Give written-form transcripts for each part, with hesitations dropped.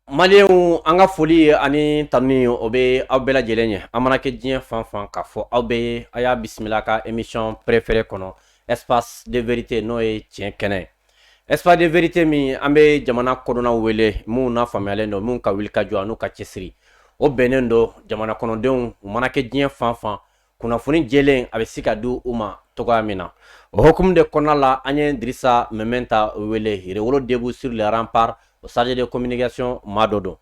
Maliyɛnw an ka foli ani tanu o bɛ aw bɛɛ lajɛlen ye an mana kɛ diɲɛ fan fan k'a fɔ aw bɛɛ ye a y'a bisimila ka émission préférée kɔnɔ espace de vérité n'o ye tiɲɛ kɛnɛ espace de vérité min an bɛ jamana kɔnɔnaw wele minnu n'a faamuyalen don minnu ka wuli ka jɔ n'u ka cɛsiri o bɛnnen don jamana kɔnɔdenw u mana kɛ diɲɛ fan fan kunnafoni jɛlen a bɛ se ka di u ma cogoya min na o hukumu de kɔnɔna la an ye Dirisa Mɛmɛnta wele Rewolo debout sur les remparts o chargé de communication maa dɔ don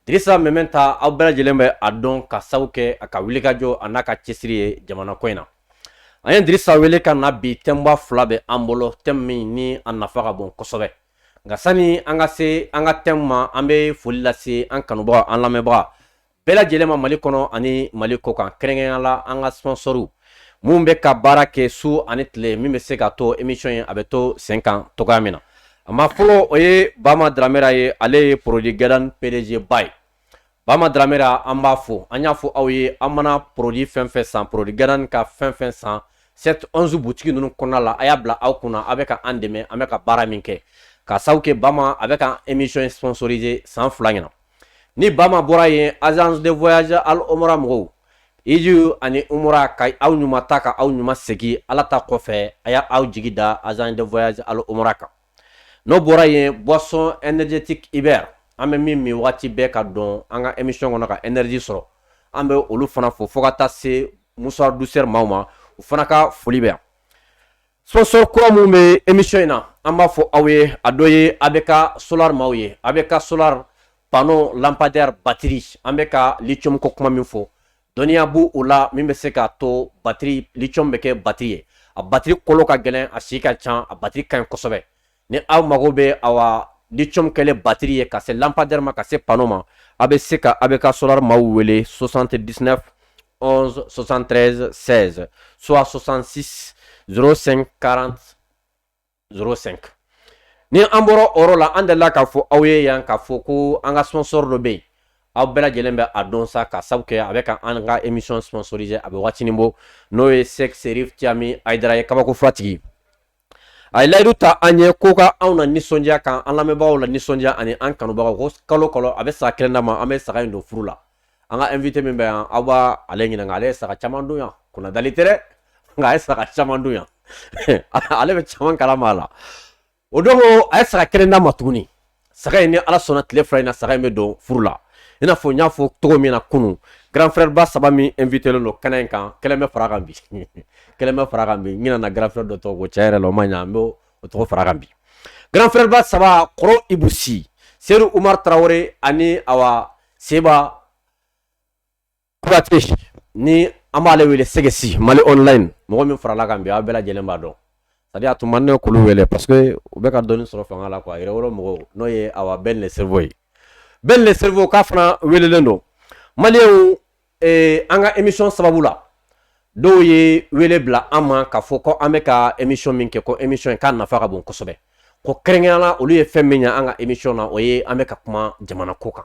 Dirisa Mɛmɛnta aw bɛɛ lajɛlen bɛ a dɔn ka sabu kɛ a ka wulikajɔ a n'a ka cɛsiri ye jamana ko in na an ye Dirisa wele ka na bi thème fila bɛ an bolo thème min ni a nafa ka bon kosɛbɛ nka sani an ka se an ka thème ma an bɛ foli lase an kanubaga an lamɛnbaga bɛɛ lajɛlen ma Mali kɔnɔ ani Mali kɔ kan kɛrɛnkɛrɛnnenya la an ka sponsors mun bɛ ka baara kɛ su ani tile min bɛ se ka to émission ye a bɛ to sen kan togoya min na a ma fɔlɔ o ye Bama Dramera ye ale ye produit Gadan PDG ba ye Bama Dramera an b'a fɔ an y'a fɔ aw ye an mana produit fɛn fɛn san produit Gadan ka fɛn fɛn san 7-11 boutique ninnu kɔnɔna la a y'a bila aw kunna a bɛ ka an dɛmɛ an bɛ ka baara min kɛ ka sabu kɛ Bama a bɛ ka émission sponsorisé san 2 ɲɛna ni Bama bɔra yen agence de voyage Al Omra mɔgɔw Iju ani Umra ka aw ɲuman ta ka aw ɲuman segin ala ta kɔfɛ a y'a aw jigi da agence de voyage Al Omra kan n'o bɔra yen boisson énergétique Iber an bɛ min waati bɛɛ ka dɔn an ka émission kɔnɔ ka énergie sɔrɔ an bɛ olu fana fo fo ka taa se Moussa Douceur maaw ma u fana ka foli bɛ yan sponsor kura mun bɛ émission in na an b'a fɔ aw ye a dɔ ye ABK Solar maaw ye ABK Solar panneau lampadaire batterie an bɛ ka lithium ko kuma min fɔ dɔnniya b'u o la min bɛ se k'a to batterie lithium bɛ kɛ batterie ye a batterie kolo ka gɛlɛn a si ka ca a batterie ka ɲi kosɛbɛ ni aw mago bɛ awa lithium kɛlɛ batterie ye ka se lampadaire ma ka se panneau ma a bɛ se ka ABK Solar maaw wele 79 11 73 16 soit 66 05 40 05 ni an bɔra o yɔrɔ la an delila k'a fɔ aw ye yan k'a fɔ ko an ka sponsor dɔ bɛ yen aw bɛɛ lajɛlen bɛ a dɔn sa ka sabu kɛ a bɛ ka an ka émission sponsorisé a bɛ waatinin bɔ n'o ye Sek Serif Tiami Aidara ye kabako furatigi a ye layidu ta an ye ko ka anw na nisɔndiya kan an lamɛnbagaw la nisɔndiya ani an kanubagaw ko kalo kalo a bɛ saga kelen d'a ma an bɛ saga in don furu la an ka invité min bɛ yan aw b'a ale ɲininka ale ye saga caman dun yan kunna dali tɛ dɛ nka a ye saga caman dun yan ale bɛ caman kalama a la o don a ye saga kelen d'a ma tuguni saga in ni ala sɔnna tile fila in na saga in bɛ don furu la i n'a fɔ n y'a fɔ cogo min na kunun grand frère ba saba min invité len don kɛnɛ in kan kelen bɛ fara kan bi kelen bɛ fara kan bi n ɲinɛna grand frère dɔ tɔgɔ ko cɛ yɛrɛ la o ma ɲa n bɛ o tɔgɔ fara kan bi grand frère ba saba kɔrɔ Ibusi Seydou Umar Traoré ani awa Seba Kouyaté ni an b'ale wele Segesi Mali online mɔgɔ min farala kan bi aw bɛɛ lajɛlen b'a dɔn c'est à dire a tun man ne k'olu wele parce que u bɛ ka dɔɔni sɔrɔ fanga la quoi Rewolo mɔgɔw n'o ye awa Ben le cerveau ye Ben le cerveau k'a fana welelen don maliyɛnw an ka émission sababu la dɔw ye wele bila an ma k'a fɔ ko an bɛ ka émission min kɛ ko émission in k'a nafa ka bon kosɛbɛ ko kɛrɛnkɛrɛnnenya olu ye fɛn min ɲɛ an ka émission na o ye an bɛ ka kuma jamana ko kan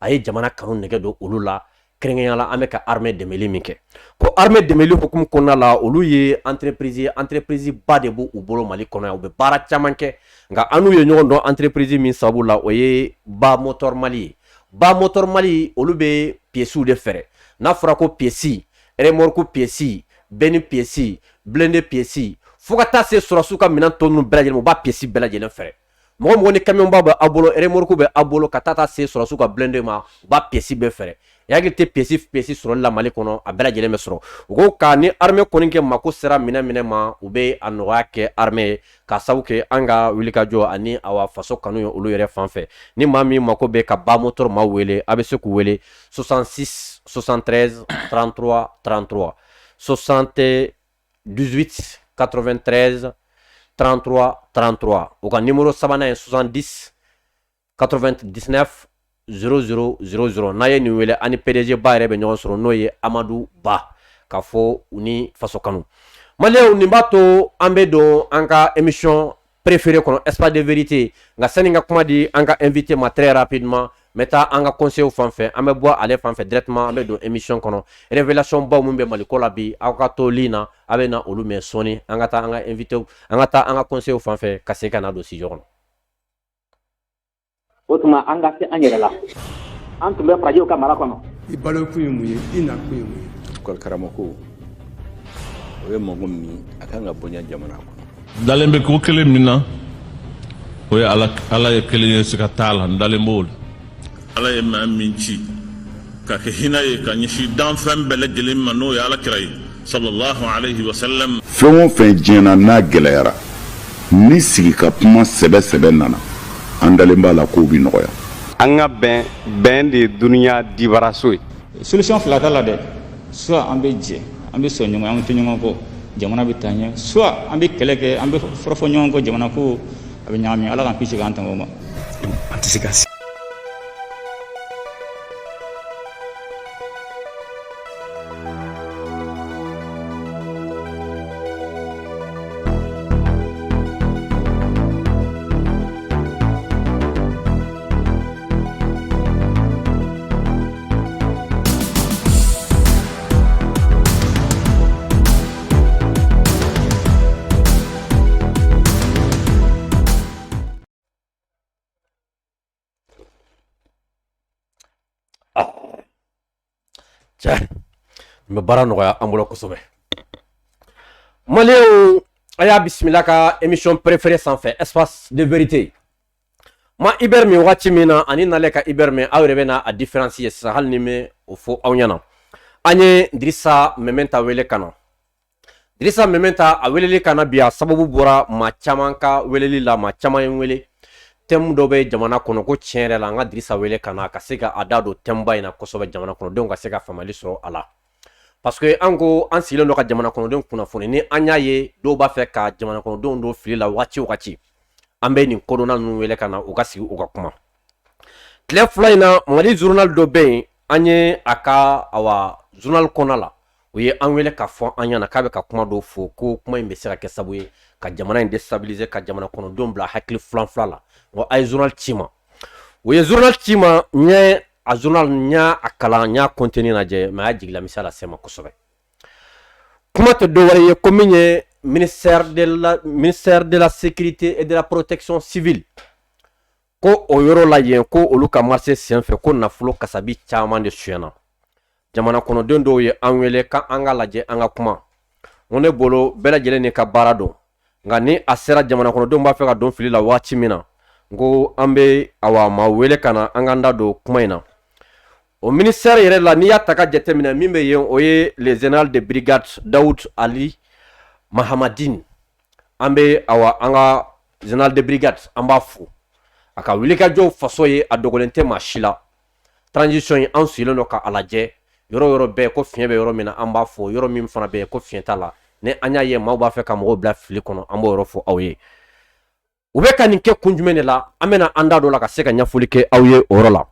a ye jamana kanu nɛgɛ don olu la kɛrɛnkɛrɛnnenya la an bɛ ka armée dɛmɛli min kɛ ko armée dɛmɛli hukumu kɔnɔna la olu ye entreprise ba de b'u bolo Mali kɔnɔ yan u bɛ baara caman kɛ nka an n'u ye ɲɔgɔn dɔn entreprise min sababu la o ye Ba Motor Mali ye Ba Motor Mali olu bɛ pièces de fɛrɛ n'a fɔra ko pièces remorque pièces benni pièces blindé pièces fo ka taa se sɔrɔsiw ka minɛn tɔ ninnu bɛɛ lajɛlen u b'a pièces bɛɛ lajɛlen fɛrɛ mɔgɔ mɔgɔ ni camion ba bɛ aw bolo remorque bɛ aw bolo ka taa se sɔrɔsiw ka blindé ma u b'a pièces bɛɛ fɛrɛ i hakili tɛ pièces sɔrɔli la Mali kɔnɔ a bɛɛ lajɛlen bɛ sɔrɔ u ko ka ni armée kɔni kɛ mako sera minɛn ma u bɛ a nɔgɔya kɛ armée ye ka sabu kɛ an ka wulikajɔ ani awa faso kanu ye olu yɛrɛ fan fɛ ni maa min mako bɛ ka Ba Motor maaw wele a bɛ se k'u wele 66 73 33 33 78 93 33 33 u ka numéro sabanan ye 70 99 0000 n'a ye nin wele ani PDG ba yɛrɛ bɛ ɲɔgɔn sɔrɔ n'o ye Amadu Ba k'a fɔ u ni faso kanu maliyɛnw nin b'a to an bɛ don an ka émission préférée kɔnɔ espace de vérité nka sani n ka kuma di an ka invité ma très rapidement n bɛ taa an ka conseil fan fɛ an bɛ bɔ ale fan fɛ directement an bɛ don émission kɔnɔ révélation baw min bɛ Maliko la bi aw ka to ligne na a bɛ na olu mɛn sɔɔni an ka taa an ka invité an ka taa an ka conseil fan fɛ ka se ka na don studio kɔnɔ o tuma an ka se an yɛrɛ la an tun bɛ farajiw ka mara kɔnɔ I balo kun ye mun ye I na kun ye mun ye école karamɔgɔ o ye mɔgɔ min a kan ka bonya jamana kɔnɔ dalen bɛ ko kelen min na o ye ala ye kelen ye siga t'a la n dalen b'o la ala ye maa min ci ka kɛ hinɛ ye ka ɲɛsin danfɛn bɛɛ lajɛlen ma n'o ye alakira ye sallallahu alayhi wa sallam fɛn o fɛn diɲɛna n'a gɛlɛyara ni sigi ka kuma sɛbɛ nana an dalen b'a la k'o bi nɔgɔya an ka bɛn de ye duniya dibaraso ye solution fila t'a la dɛ soit an bɛ jɛ an bɛ sɔn ɲɔgɔn an tɛ ɲɔgɔn kɔ jamana bɛ taa ɲɛ soit an bɛ kɛlɛ kɛ an bɛ fɔrɔfɔ ɲɔgɔn kɔ jamana ko a bɛ ɲagami ala k'an kisi k'an tanga o ma an tɛ se ka me bara nɔgɔya an bolo kosɛbɛ maliyɛnw a y'a bisimila ka émission préférée sanfɛ espace de vérité ma Iber min wagati min na ani nale ka Iber min aw yɛrɛ bɛ na a différence ye sisan hali ni mɛ o fɔ aw ɲɛna an ye Dirisa Mementa wele ka na Dirisa Mementa a weleli ka na bi a sababu bɔra maa caman ka weleli la maa caman ye wele thème dɔ bɛ jamana kɔnɔ ko tiɲɛ yɛrɛ la an ka Dirisa wele ka na ka se ka a da don thème ba in na kosɛbɛ jamana kɔnɔdenw ka se ka faamuyali sɔrɔ a la parce que an ko an sigilen don ka jamana kɔnɔdenw kunnafoni ni an y'a ye dɔw b'a fɛ ka jamana kɔnɔdenw don fili la wagati o wagati an bɛ nin kodɔnna ninnu wele ka na u ka sigi u ka kuma tile fila in na Mali journal dɔ bɛ yen an ye a ka journal kɔnɔ la u ye an wele ka fɔ an ɲɛna k'a bɛ ka kuma dɔw fɔ ko kuma in bɛ se ka kɛ sababu ye ka jamana in déstabiliser ka jamana kɔnɔdenw bila hakili filan la wa a ye journal ci ma u ye journal ci ma n ye a journal n y'a kalan n y'a contenu lajɛ mais a y'a jigila misala se ma kosɛbɛ kuma tɛ dɔwɛrɛ ye ko min ye ministère de la sécurité et de la protection civile ko o yɔrɔ la yen ko olu ka marché sen fɛ ko nafolo kasabi caman de suyana jamana kɔnɔden dɔw ye an wele ka an ka lajɛ an ka kuma n ne bolo bɛɛ lajɛlen ni ka baara dɔn nka ni a sera jamana kɔnɔdenw b'a fɛ ka don fili la waati min na n ko an bɛ ma wele ka na an ka da don kuma in na o ministère yɛrɛ la n'i y'a ta ka jateminɛ min bɛ yen o ye le général de brigade Daoud Ali Mahamadine an bɛ an ka général de brigade an b'a fo a ka wulikajɔw faso ye a dogolen tɛ maa si la transition in an sigilen don ka a lajɛ yɔrɔ yɔrɔ bɛɛ ko fiɲɛ bɛ yɔrɔ min na an b'a fɔ yɔrɔ min fana bɛ yen ko fiɲɛ t'a la ni an y'a ye maaw b'a fɛ ka mɔgɔw bila fili kɔnɔ an b'o yɔrɔ fɔ aw ye u bɛ ka nin kɛ kun jumɛn de la an bɛna an da dɔ la ka se ka ɲɛfɔli kɛ aw ye o yɔrɔ la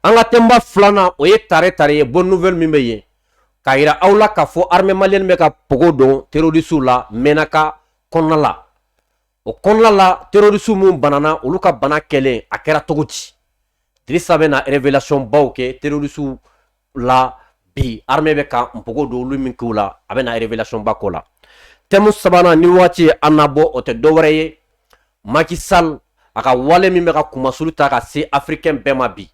an ka thème filanan o ye tare ye bonne nouvelle min bɛ yen k'a yira aw la k'a fɔ armée malienne bɛ ka pogo don terroristes la Menaka kɔnɔna la o kɔnɔna la terroristes mun banana olu ka bana kɛlen a kɛra cogo di Dirisa bɛ na révélation baw kɛ terroristes la bi armée bɛ ka pogo don olu min k'u la a bɛ na révélation ba k'o la thème sabanan ni waati an na bɔ o tɛ dɔwɛrɛ ye Macky Sall a ka wale min bɛ ka kumasulu ta ka se africain bɛɛ ma bi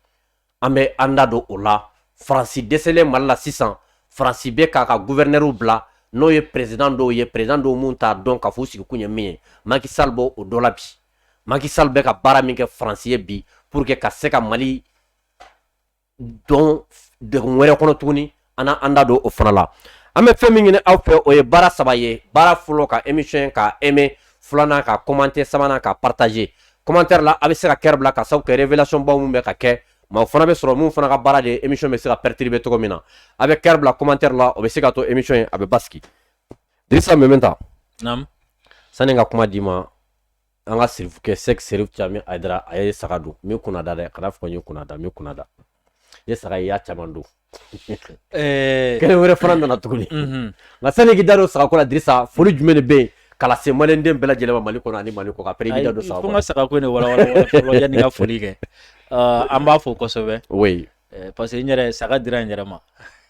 an bɛ an da don o la Faransi dɛsɛlen Mali la sisan Faransi bɛ k'a ka gouverneur bila n'o ye président dɔw ye président dɔw mun t'a dɔn k'a fɔ u sigi kun ye min ye Macky Sall b'o dɔ la bi Macky Sall bɛ ka baara min kɛ Faransi ye bi pour que ka se ka Mali dɔn degun wɛrɛ kɔnɔ tuguni an da don o fana la an bɛ fɛn min ɲini aw fɛ o ye baara saba ye baara fɔlɔ ka émission ka aimer filanan ka commenter sabanan ka partager commentaire la a bɛ se ka kɛrɛ bila ka sabu kɛ révélation baw mun bɛ ka kɛ ma fana bɛ sɔrɔ mun fana ka baara de émission bɛ se ka perturber cogo min na a bɛ kɛrɛ bila commentaire la o bɛ se ka to émission ye a bɛ basigi Dirisa Mementa naam sani ka kuma di ma an ka Serif kɛ Sek Serif Camin Aidara a ye saga don min kunna da dɛ kana fɔ n ye kunna da min kunna da ye saga i y'a caman don kelen wɛrɛ fana nana tuguni nka sani k'i da don saga ko la Dirisa foli jumɛn de bɛ yen kala se maliyɛnden bɛɛ lajɛlen ma Mali kɔnɔ ani Mali kɔ ka pere i da don saga ko fo n ka saga ko in de walawala fɔlɔ yanni n ka foli kɛ an b'a fɔ kosɛbɛ oui parce que n yɛrɛ saga dira n yɛrɛ ma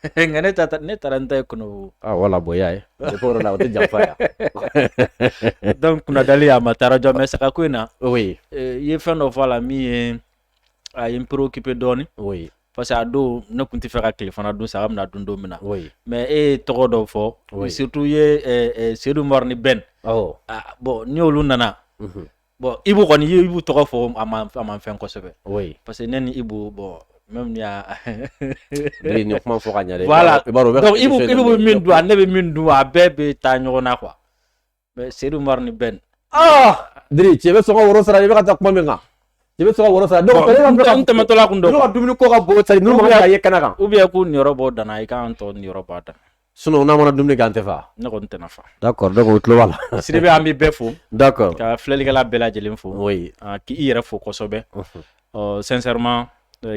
nka ne taara n ta ye kɔnɔ wala bon y'a ye o yɔrɔ la o tɛ janfa yan donc kunnadali a ma taara jɔ mais saga ko in na oui i ye fɛn dɔ fɔ a la min ye a ye n préoccupé dɔɔni oui parce que a don ne kun tɛ fɛ ka tilefana dun saga bɛna dun don min na oui mais e ye tɔgɔ dɔ fɔ Oui. surtout ye Seydou Mor ni Ben oh bon ni olu nana bon Ibu kɔni i Ibu tɔgɔ fɔ a man fɛn kosɛbɛ oui parce que ne ni Ibu bon même ni a Diri ni kuma fɔ ka ɲɛ dɛ voilà i b'a dɔn u bɛ donc ka Ibu question bɛ de- min dun a ne bɛ min dun a bɛɛ bɛ taa ɲɔgɔn na quoi mais Seydou Mor ni Ben Diri cɛ bɛ sɔn ka woro sara i bɛ ka taa kuma min kan cɛ bɛ sɔn ka woro sara donc n tɛmɛtɔla kun n'u dɔ ka dumuni ko ka bon sari n'u ma ka ye kɛnɛ kan ou bien k'u niyɔrɔ bɔ dana i k'an tɔ niyɔrɔ bɔ a dana sinon n'a mana dumuni kɛ an tɛ fa ne kɔni tɛna fa d'accord donc o tulo b'a la Sidibe an bɛ bɛɛ fo d'accord ka filɛlikɛla bɛɛ lajɛlen fo oui k'i yɛrɛ fo kosɛbɛ sincèrement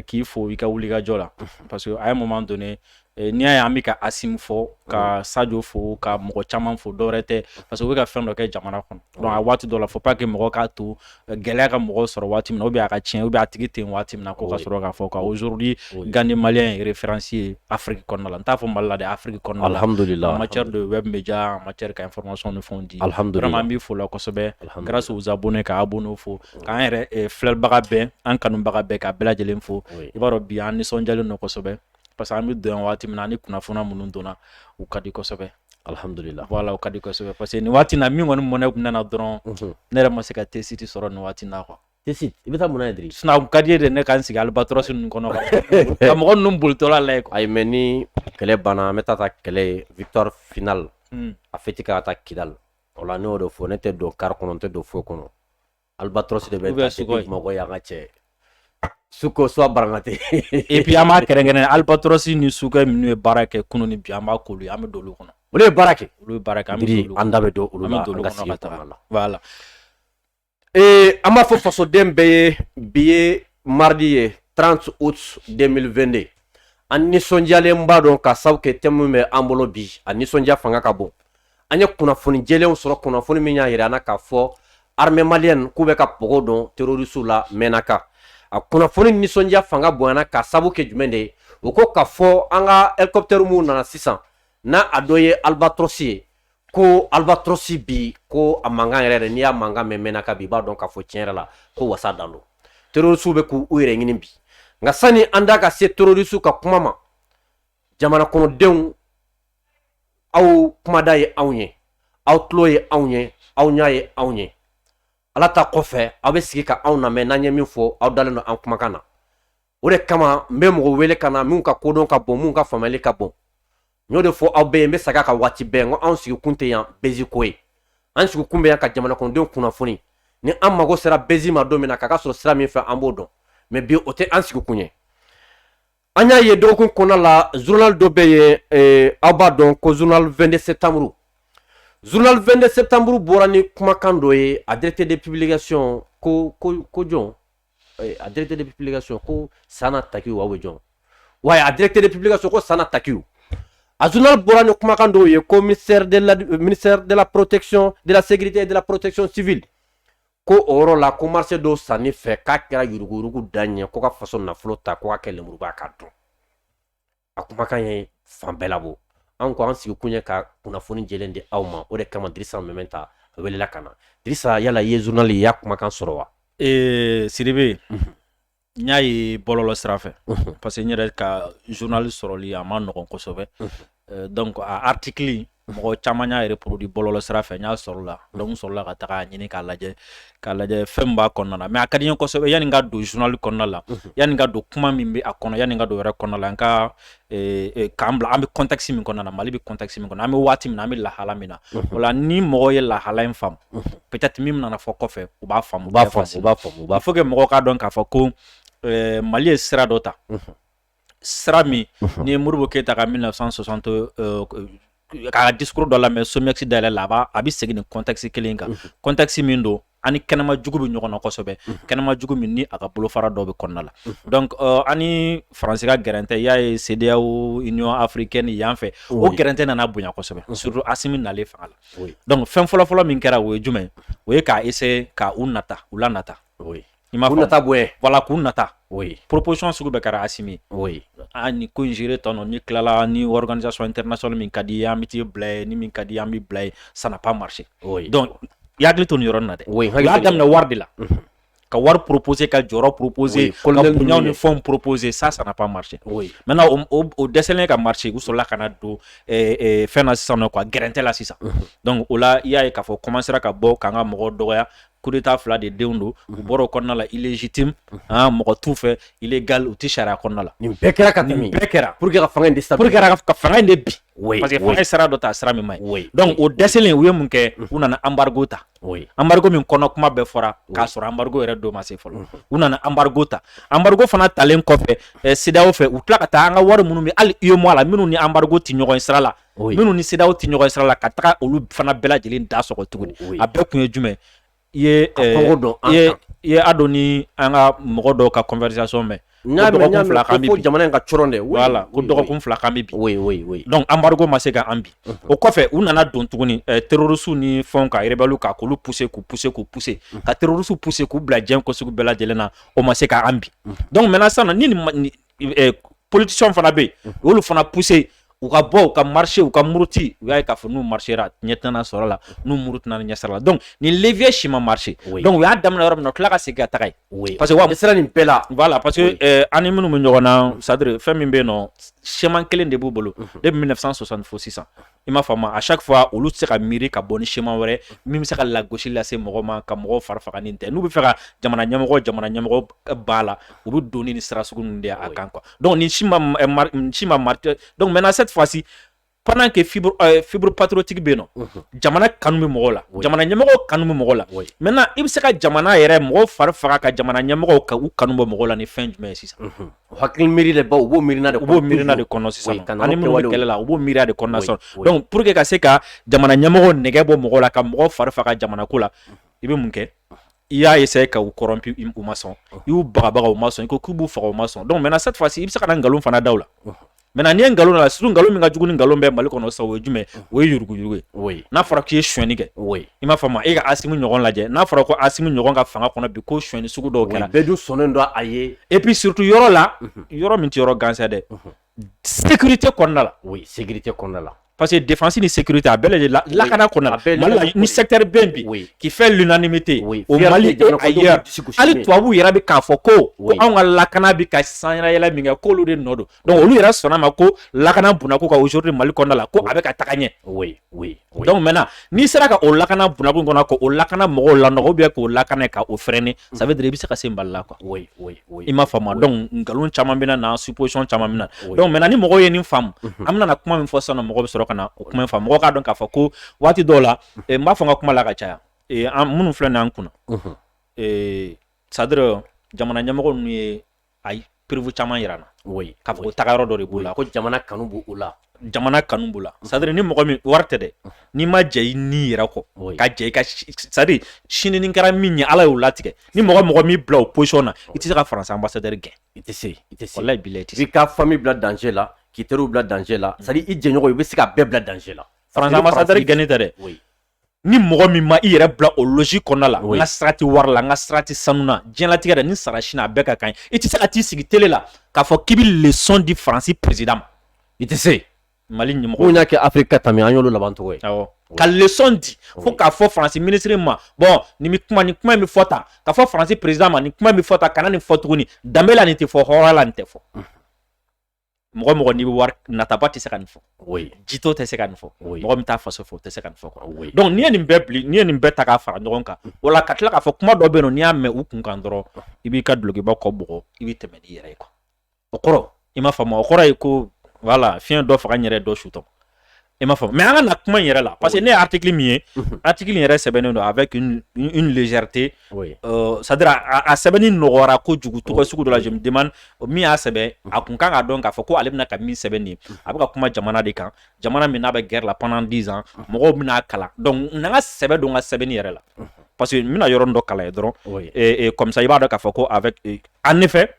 k'i fo i ka wuli ka jɔ la parce que à un moment donné n'i y'a ye an bɛ ka Asim fɔ ka Sadio fo ka mɔgɔ caman fo dɔwɛrɛ tɛ parce que u bɛ ka fɛn dɔ kɛ jamana kɔnɔ donc a waati dɔ la faut pas que mɔgɔ k'a to gɛlɛya ka mɔgɔw sɔrɔ waati min na ou bien a ka tiɲɛ ou bien a tigi ten waati min na ko ka sɔrɔ k'a fɔ ka aujourd'hui Gandi malien ye référencier Afrique kɔnɔna la n t'a fɔ Mali la dɛ Afrique kɔnɔna la alhamdulillah en matière de web média en matière ka information ni fɛnw di Alhamdulillah. vraiment an b'i fo la kosɛbɛ grâce aux abonnés ka abonnés fo k'an yɛrɛ filɛbaga bɛɛ an kanubaga bɛɛ ka bɛɛ lajɛlen fo Oui. i b'a dɔn bi an nisɔndiyalen don kosɛbɛ parce que an bɛ don yan waati min na ni kunnafoniya minnu donna u ka di kosɛbɛ alhamdulillah voilà u ka di kosɛbɛ parce que nin waati in na min kɔni mɔnɛ kun nana dɔrɔn ne yɛrɛ ma se ka T-Site sɔrɔ nin waati in na quoi T-Site i bɛ taa mun na ye Diri sinon a kun ka di ye de ne ka n sigi Albatros ninnu kɔnɔ ka mɔgɔ ninnu bolitɔla lajɛ quoi ayi mais ni kɛlɛ banna an bɛ taa kɛlɛ victoire finale a fêti ka taa Kidal o la ne y'o de fɔ ne tɛ don car kɔnɔ n tɛ don foyi kɔnɔ Albatros de bɛ Ou bien taa Sukhoi. depuis Bamakɔ yan ka cɛ Suko soit Barangate et puis an b'a kɛrɛnkɛrɛn Albatros ni Sukhoi minnu ye baara kɛ kunun ni bi an b'a k'olu ye an bɛ don olu kɔnɔ olu ye baara kɛ olu ye baara kɛ an bɛ Diri don olu an da bɛ don olu an la bɛ don an olu ka kɔnɔ sigi ka kɔnɔna taga la voilà an b'a fɔ fasoden bɛɛ ye bi ye mardi ye 30 août 2022 an nisɔndiyalen b'a dɔn ka sabu kɛ thème min bɛ an bolo bi a nisɔndiya fanga ka bon an ye kunnafoni jɛlenw sɔrɔ kunnafoni min y'a yira an na k'a fɔ armée malienne k'u bɛ ka pogo dɔn terroriste la mɛnaka a kunnafoni nisɔndiya fanga bonyana ka sabu kɛ jumɛn de ye o ko k'a fɔ an ka hélicoptère mun nana sisan n'a a dɔ ye Albatros ye ko Albatros bi ko a mankan yɛrɛ n'i y'a mankan mɛn mɛnaka bi i b'a dɔn k'a fɔ tiɲɛ yɛrɛ la ko wasa dan don terroriste bɛ k'u yɛrɛ ɲini bi nka sani an da ka se terroriste ka kuma ma jamana kɔnɔdenw aw kumada ye anw ye aw tulo ye anw ye aw ɲa ye anw ye ala ta kɔfɛ aw bɛ sigi ka anw lamɛn n'an ye min fɔ aw dalen don an kumakan na o de kama n bɛ mɔgɔ wele ka na min ka kodɔn ka bon min ka faamuyali ka bon n y'o de fɔ aw bɛɛ ye n bɛ segin a kan waati bɛɛ n ko anw sigi kun tɛ yan bezi ko ye an sigi kun bɛ yan ka jamana kɔnɔdenw kunnafoni ni an mago sera bezi ma don min na k'a ka sɔrɔ sira min fɛ an b'o dɔn mais bi o tɛ an sigi kun ye an y'a ye dɔgɔkun kɔnɔna la journal dɔ bɛ yen aw b'a dɔn ko journal 22 septembre journal 22 septembre bɔra ni kumakan dɔ ye a directeur de publication ko jɔn a directeur de publication ko Sana Takiw aw bɛ jɔn wa a directeur de publication ko Sana Takiw a journal bɔra ni kumakan dɔw ye ko ministère de la protection de la sécurité et de la protection civile ko o yɔrɔ la ko marché dɔw sanni fɛ k'a kɛra yuruguyurugu dan ɲɛ ko ka faso nafolo ta ko ka kɛ lemuruba ka dun a kumakan ye fan bɛɛ labɔ an ko an sigi kun ye ka kunnafoni jɛlen di aw ma o de kama Dirisa Mɛmɛnta a welela ka na Dirisa yala i ye journal ye i y'a kumakan sɔrɔ wa Sidibe n y'a ye bɔlɔlɔ sira fɛ parce que n yɛrɛ ka journal sɔrɔli a ma nɔgɔn kosɛbɛ donc a article mɔgɔ caman y'a reproduit bɔlɔlɔ sira fɛ n y'a sɔrɔ la donc n sɔrɔla ka taga ɲini k'a lajɛ fɛn min b'a kɔnɔna la mais a ka di n ye kosɛbɛ yanni n ka don journal kɔnɔna la yanni n ka don kuma min bɛ a kɔnɔ yanni n ka don yɛrɛ kɔnɔna la n ka k'an bila an bɛ contexte min kɔnɔna na Mali bɛ contexte min kɔnɔ an bɛ waati min na an bɛ lahala min na o la ni mɔgɔ ye lahala in faamu peut-être min nana fɔ kɔfɛ u b'a faamu il faut que mɔgɔw k'a dɔn k'a fɔ ko Mali ye sira dɔ ta sira min ni ye Modibo Keyita ka 1960 ka discours dɔ lamɛn Somexi dayɛlɛ la a bɛ segin nin contexte kelen kan contexte min don ani kɛnɛma jugu bɛ ɲɔgɔn na kosɛbɛ kɛnɛma jugu min ni a ka bolofara dɔ bɛ kɔnɔna la donc ani Faransi ka gɛrɛntɛ y'a ye CEDEAO Union africaine yan fɛ o gɛrɛntɛ nana bonya kosɛbɛ surtout Asimi nalen fanga la donc fɛn fɔlɔ min kɛra o ye jumɛn o ye k'a essayer ka u nata u la nata k'u nata bonya voilà k'u nata proposition sugu bɛɛ kɛra Asimi ni ko in gérer tɔnɔ ni tilala ni organisation internationale min ka di ye an bɛ t'i bila ye ni min ka di ye an bɛ bila ye ça n'a pas marché donc i hakili to nin yɔrɔ nin na dɛ u y'a daminɛ wari de la ka wari proposer ka jɔyɔrɔ proposer ka bonyaw ni fɛnw proposer ça n'a pas marché maintenant o dɛsɛlen ka marché u sɔrɔla ka na don fɛn na sisan nɔ quoi gɛrɛntɛ la sisan donc o la i y'a ye k'a fɔ commencera ka bɔ k'an ka mɔgɔ dɔgɔya coup d'état fila de denw don u bɔra o kɔnɔna la illégitime mɔgɔ t'u fɛ illégal u tɛ sariya kɔnɔna la nin bɛɛ kɛra ka tɛmɛ nin bɛɛ kɛra pour que ka fanga in déstabiliser pour que ka fanga in de bi parce que fanga ye sira dɔ ta sira min ma ɲi donc o dɛsɛlen u ye mun kɛ u nana embargo ta embargo min kɔnɔ kuma bɛɛ fɔra k'a sɔrɔ embargo yɛrɛ don ma se fɔlɔ u nana embargo ta embargo fana talen kɔfɛ CEDEAO fɛ u tila ka taa an ka wari minnu bɛ hali UEMOA la minnu ni embargo ti ɲɔgɔn sira la minnu ni CEDEAO ti ɲɔgɔn sira la ka taga olu fana bɛɛ lajɛlen da sɔgɔ tuguni a bɛɛ kun ye jumɛn i ye a dɔn ni an ka mɔgɔ dɔw ka conversation mɛn dɔgɔkun fila kan bi ko jamana in ka cɔrɔn dɛ voilà ko dɔgɔkun fila kan bi donc embargo ma se ka an bi o kɔfɛ u nana don tuguni terroristes ni fɛnw ka rebelles ka k'olu pousser ka terroristes pousser k'u bila diɲɛ ko sugu bɛɛ lajɛlen na o ma se ka an bi donc maintenant sisan ni politiciens fana bɛ yen olu fana pousser u ka bɔ u ka marché u ka muruti u y'a ye k'a fɔ n'u marchera ɲɛ tɛna sɔrɔ la n'u murutina ɲɛ sira la donc ni levier si ma marché donc u y'a daminɛ yɔrɔ min na u tila ka segin ka taga yen parce que wa sira nin bɛɛ la voilà parce que ani minnu bɛ ɲɔgɔn na c'est-à-dire fɛn min bɛ yen nɔ schéma kelen de b'u bolo depuis 1960 fo sisan i m'a faamu à chaque fois olu tɛ se ka miiri ka bɔ ni schéma wɛrɛ min bɛ se ka lagosi lase mɔgɔ ma ka mɔgɔw fari faga nin tɛ n'u bɛ fɛ ka jamana ɲɛmɔgɔ b'a la u bɛ don ni sira sugu ninnu de a kan quoi donc ni si ma marché donc maintenant cette fois-ci pendant que fibre patriotique bɛ yen nɔ jamana kanu bɛ mɔgɔw la jamana ɲɛmɔgɔw kanu bɛ mɔgɔw la maintenant i bɛ se ka jamana yɛrɛ mɔgɔw fari faga ka jamana ɲɛmɔgɔw ka u kanu bɔ mɔgɔw la ni fɛn jumɛn ye sisan hakili miiri de ba u b'o miirina de kɔnɔ sisan ani minnu bɛ kɛlɛ la u b'o miiriya de kɔnɔna sisan donc pour que ka se ka jamana ɲɛmɔgɔw nɛgɛ bɔ mɔgɔw la ka mɔgɔw fari faga jamana ko la i bɛ mun kɛ i y'a essayer ka u corrompu u ma sɔn i y'u bagabaga u ma sɔn i ko k'u b'u faga u ma sɔn donc maintenant cette fois-ci i bɛ se ka na nkalon fana da u la maintenant n'i ye nkalon la surtout nkalon min ka jugu ni nkalon bɛɛ Mali kɔnɔ sisan o ye jumɛn o ye yuruguyurugu ye n'a fɔra k'i ye sonyɛni kɛ i m'a faamu e ka Asimu ɲɔgɔn lajɛ n'a fɔra ko Asimu ɲɔgɔn ka fanga kɔnɔ bi ko sonyɛni sugu dɔw kɛra bɛɛ dun sɔnnen don a ye et puis surtout yɔrɔ la yɔrɔ min tɛ yɔrɔ gansan dɛ sécurité kɔnɔna la sécurité kɔnɔna la parce que défense ni sécurité a bɛɛ lajɛlen lakana kɔnɔna la Mali la ni secteur bɛɛ bi qui fait l'unanimité au Mali et ailleurs hali tubabuw yɛrɛ bɛ k'a fɔ ko anw ka lakana bɛ ka sanyɛlɛ min kɛ k'olu de nɔ don donc olu yɛrɛ sɔnna ma ko lakana bunako ka aujourd'hui Mali kɔnɔna la ko a bɛ ka taga ɲɛ donc maintenant n'i sera ka o lakana bunako in kɔnɔ ko o lakana mɔgɔw lanɔgɔ ou bien k'o lakana ka o freiner ça veut dire i bɛ se ka se Mali la quoi i m'a faamu donc nkalon caman bɛ na supposition caman bɛ na donc maintenant ni mɔgɔw ye nin faamu an bɛna na kuma min fɔ sisan nɔ mɔgɔ bɛ sɔrɔ ka na o kuma in faamu mɔgɔ k'a dɔn k'a fɔ ko waati dɔw la n b'a fɔ n ka kuma la ka caya minnu filɛ nin ye an kunna c'est-à-dire jamana ɲɛmɔgɔ ninnu ye ayi preuve caman yira na k'a fɔ ko tagayɔrɔ dɔ de b'u la ko jamana kanu b'u la jamana kanu b'u la c'est-à-dire ni mɔgɔ min wari tɛ dɛ n'i ma jɛ i ni yɛrɛ kɔ ka jɛ i ka c'est-à-dire sini ni kɛra min ye Ala y'o latigɛ ni mɔgɔ min bila o position na i tɛ se ka France ambassadeur gɛn i tɛ se wallahi bilahi i tɛ se i ka famille bila danger la k'i teriw bila danger la c'est-à-dire i jɛɲɔgɔn i bɛ se ka bɛɛ bila danger la France ambassadeur gɛnni tɛ dɛ ni mɔgɔ min ma i yɛrɛ bila o logique kɔnɔna la n ka sira tɛ wari la n ka sira tɛ sanu na diɲɛlatigɛ dɛ ni sara sini a bɛɛ ka kan i tɛ se ka t'i sigi télé la k'a fɔ k'i bɛ leçon di France président ma i tɛ se Mali ɲɛmɔgɔ mun y'a kɛ Afrique tami an y'olu laban tɔgɔ ye awɔ ka leçon di fo k'a fɔ France ministre ma bon nin kuma in bɛ fɔ tan k'a fɔ France président ma nin kuma in bɛ fɔ tan kana nin fɔ tuguni danbe la nin tɛ fɔ hɔrɔnya la nin tɛ fɔ mɔgɔ n'i bɛ wari nataba tɛ se ka nin fɔ jito tɛ se ka nin fɔ mɔgɔ min t'a faso fɛ o tɛ se ka nin fɔ quoi donc n'i ye nin bɛɛ ta k'a fara ɲɔgɔn kan o la ka tila k'a fɔ kuma dɔ bɛ yen nɔ n'i y'a mɛn u kun kan dɔrɔn i b'i ka dulokiba kɔ bɔgɔ i bɛ tɛmɛ n'i yɛrɛ ye quoi o kɔrɔ i m'a faamu o kɔrɔ ye ko voilà fiɲɛ dɔ faga n yɛrɛ dɔ sutɔ i m'a faamu mais an ka na kuma in yɛrɛ la parce que ne ye article min ye article in yɛrɛ sɛbɛnnen don avec une légèreté c'est-à-dire a sɛbɛnni nɔgɔyara kojugu tɔgɔ sugu dɔ la je me demande min y'a sɛbɛn a kun kan ka dɔn k'a fɔ ko ale bɛna ka min sɛbɛn nin a bɛ ka kuma jamana de kan jamana min n'a bɛ guerre la pendant 10 ans mɔgɔw bɛna kalan donc n'an ka sɛbɛn don n ka sɛbɛnni yɛrɛ la parce que n bɛna yɔrɔnin dɔ kalan ye dɔrɔn comme ça i b'a dɔn k'a fɔ ko avec en effet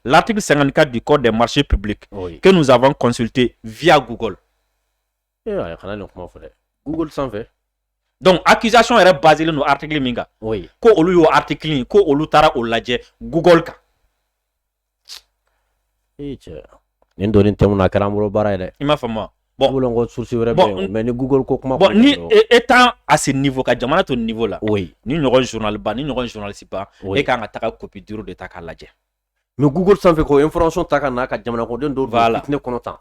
l'article 54 du code des marchés publics que nous avons consulté via Google Google sanfɛ donc accusation yɛrɛ basé no article min kan ko olu y'o article ko olu taara o lajɛ Google kan cɛ nin doni tɛ mun na kɛra an bolo baara ye dɛ i m'a faamu Bon, source mais ni Google ko kuma. Bon, ni étant à ce niveau, ka jamana to niveau là. Oui. Ni ɲɔgɔn journal ba, ni ɲɔgɔn journaliste ba, e kan ka taga copie duro de ta k'a lajɛ. Mais Google sans fait ko information ta ka na ka jamana ko den do fitne konotan.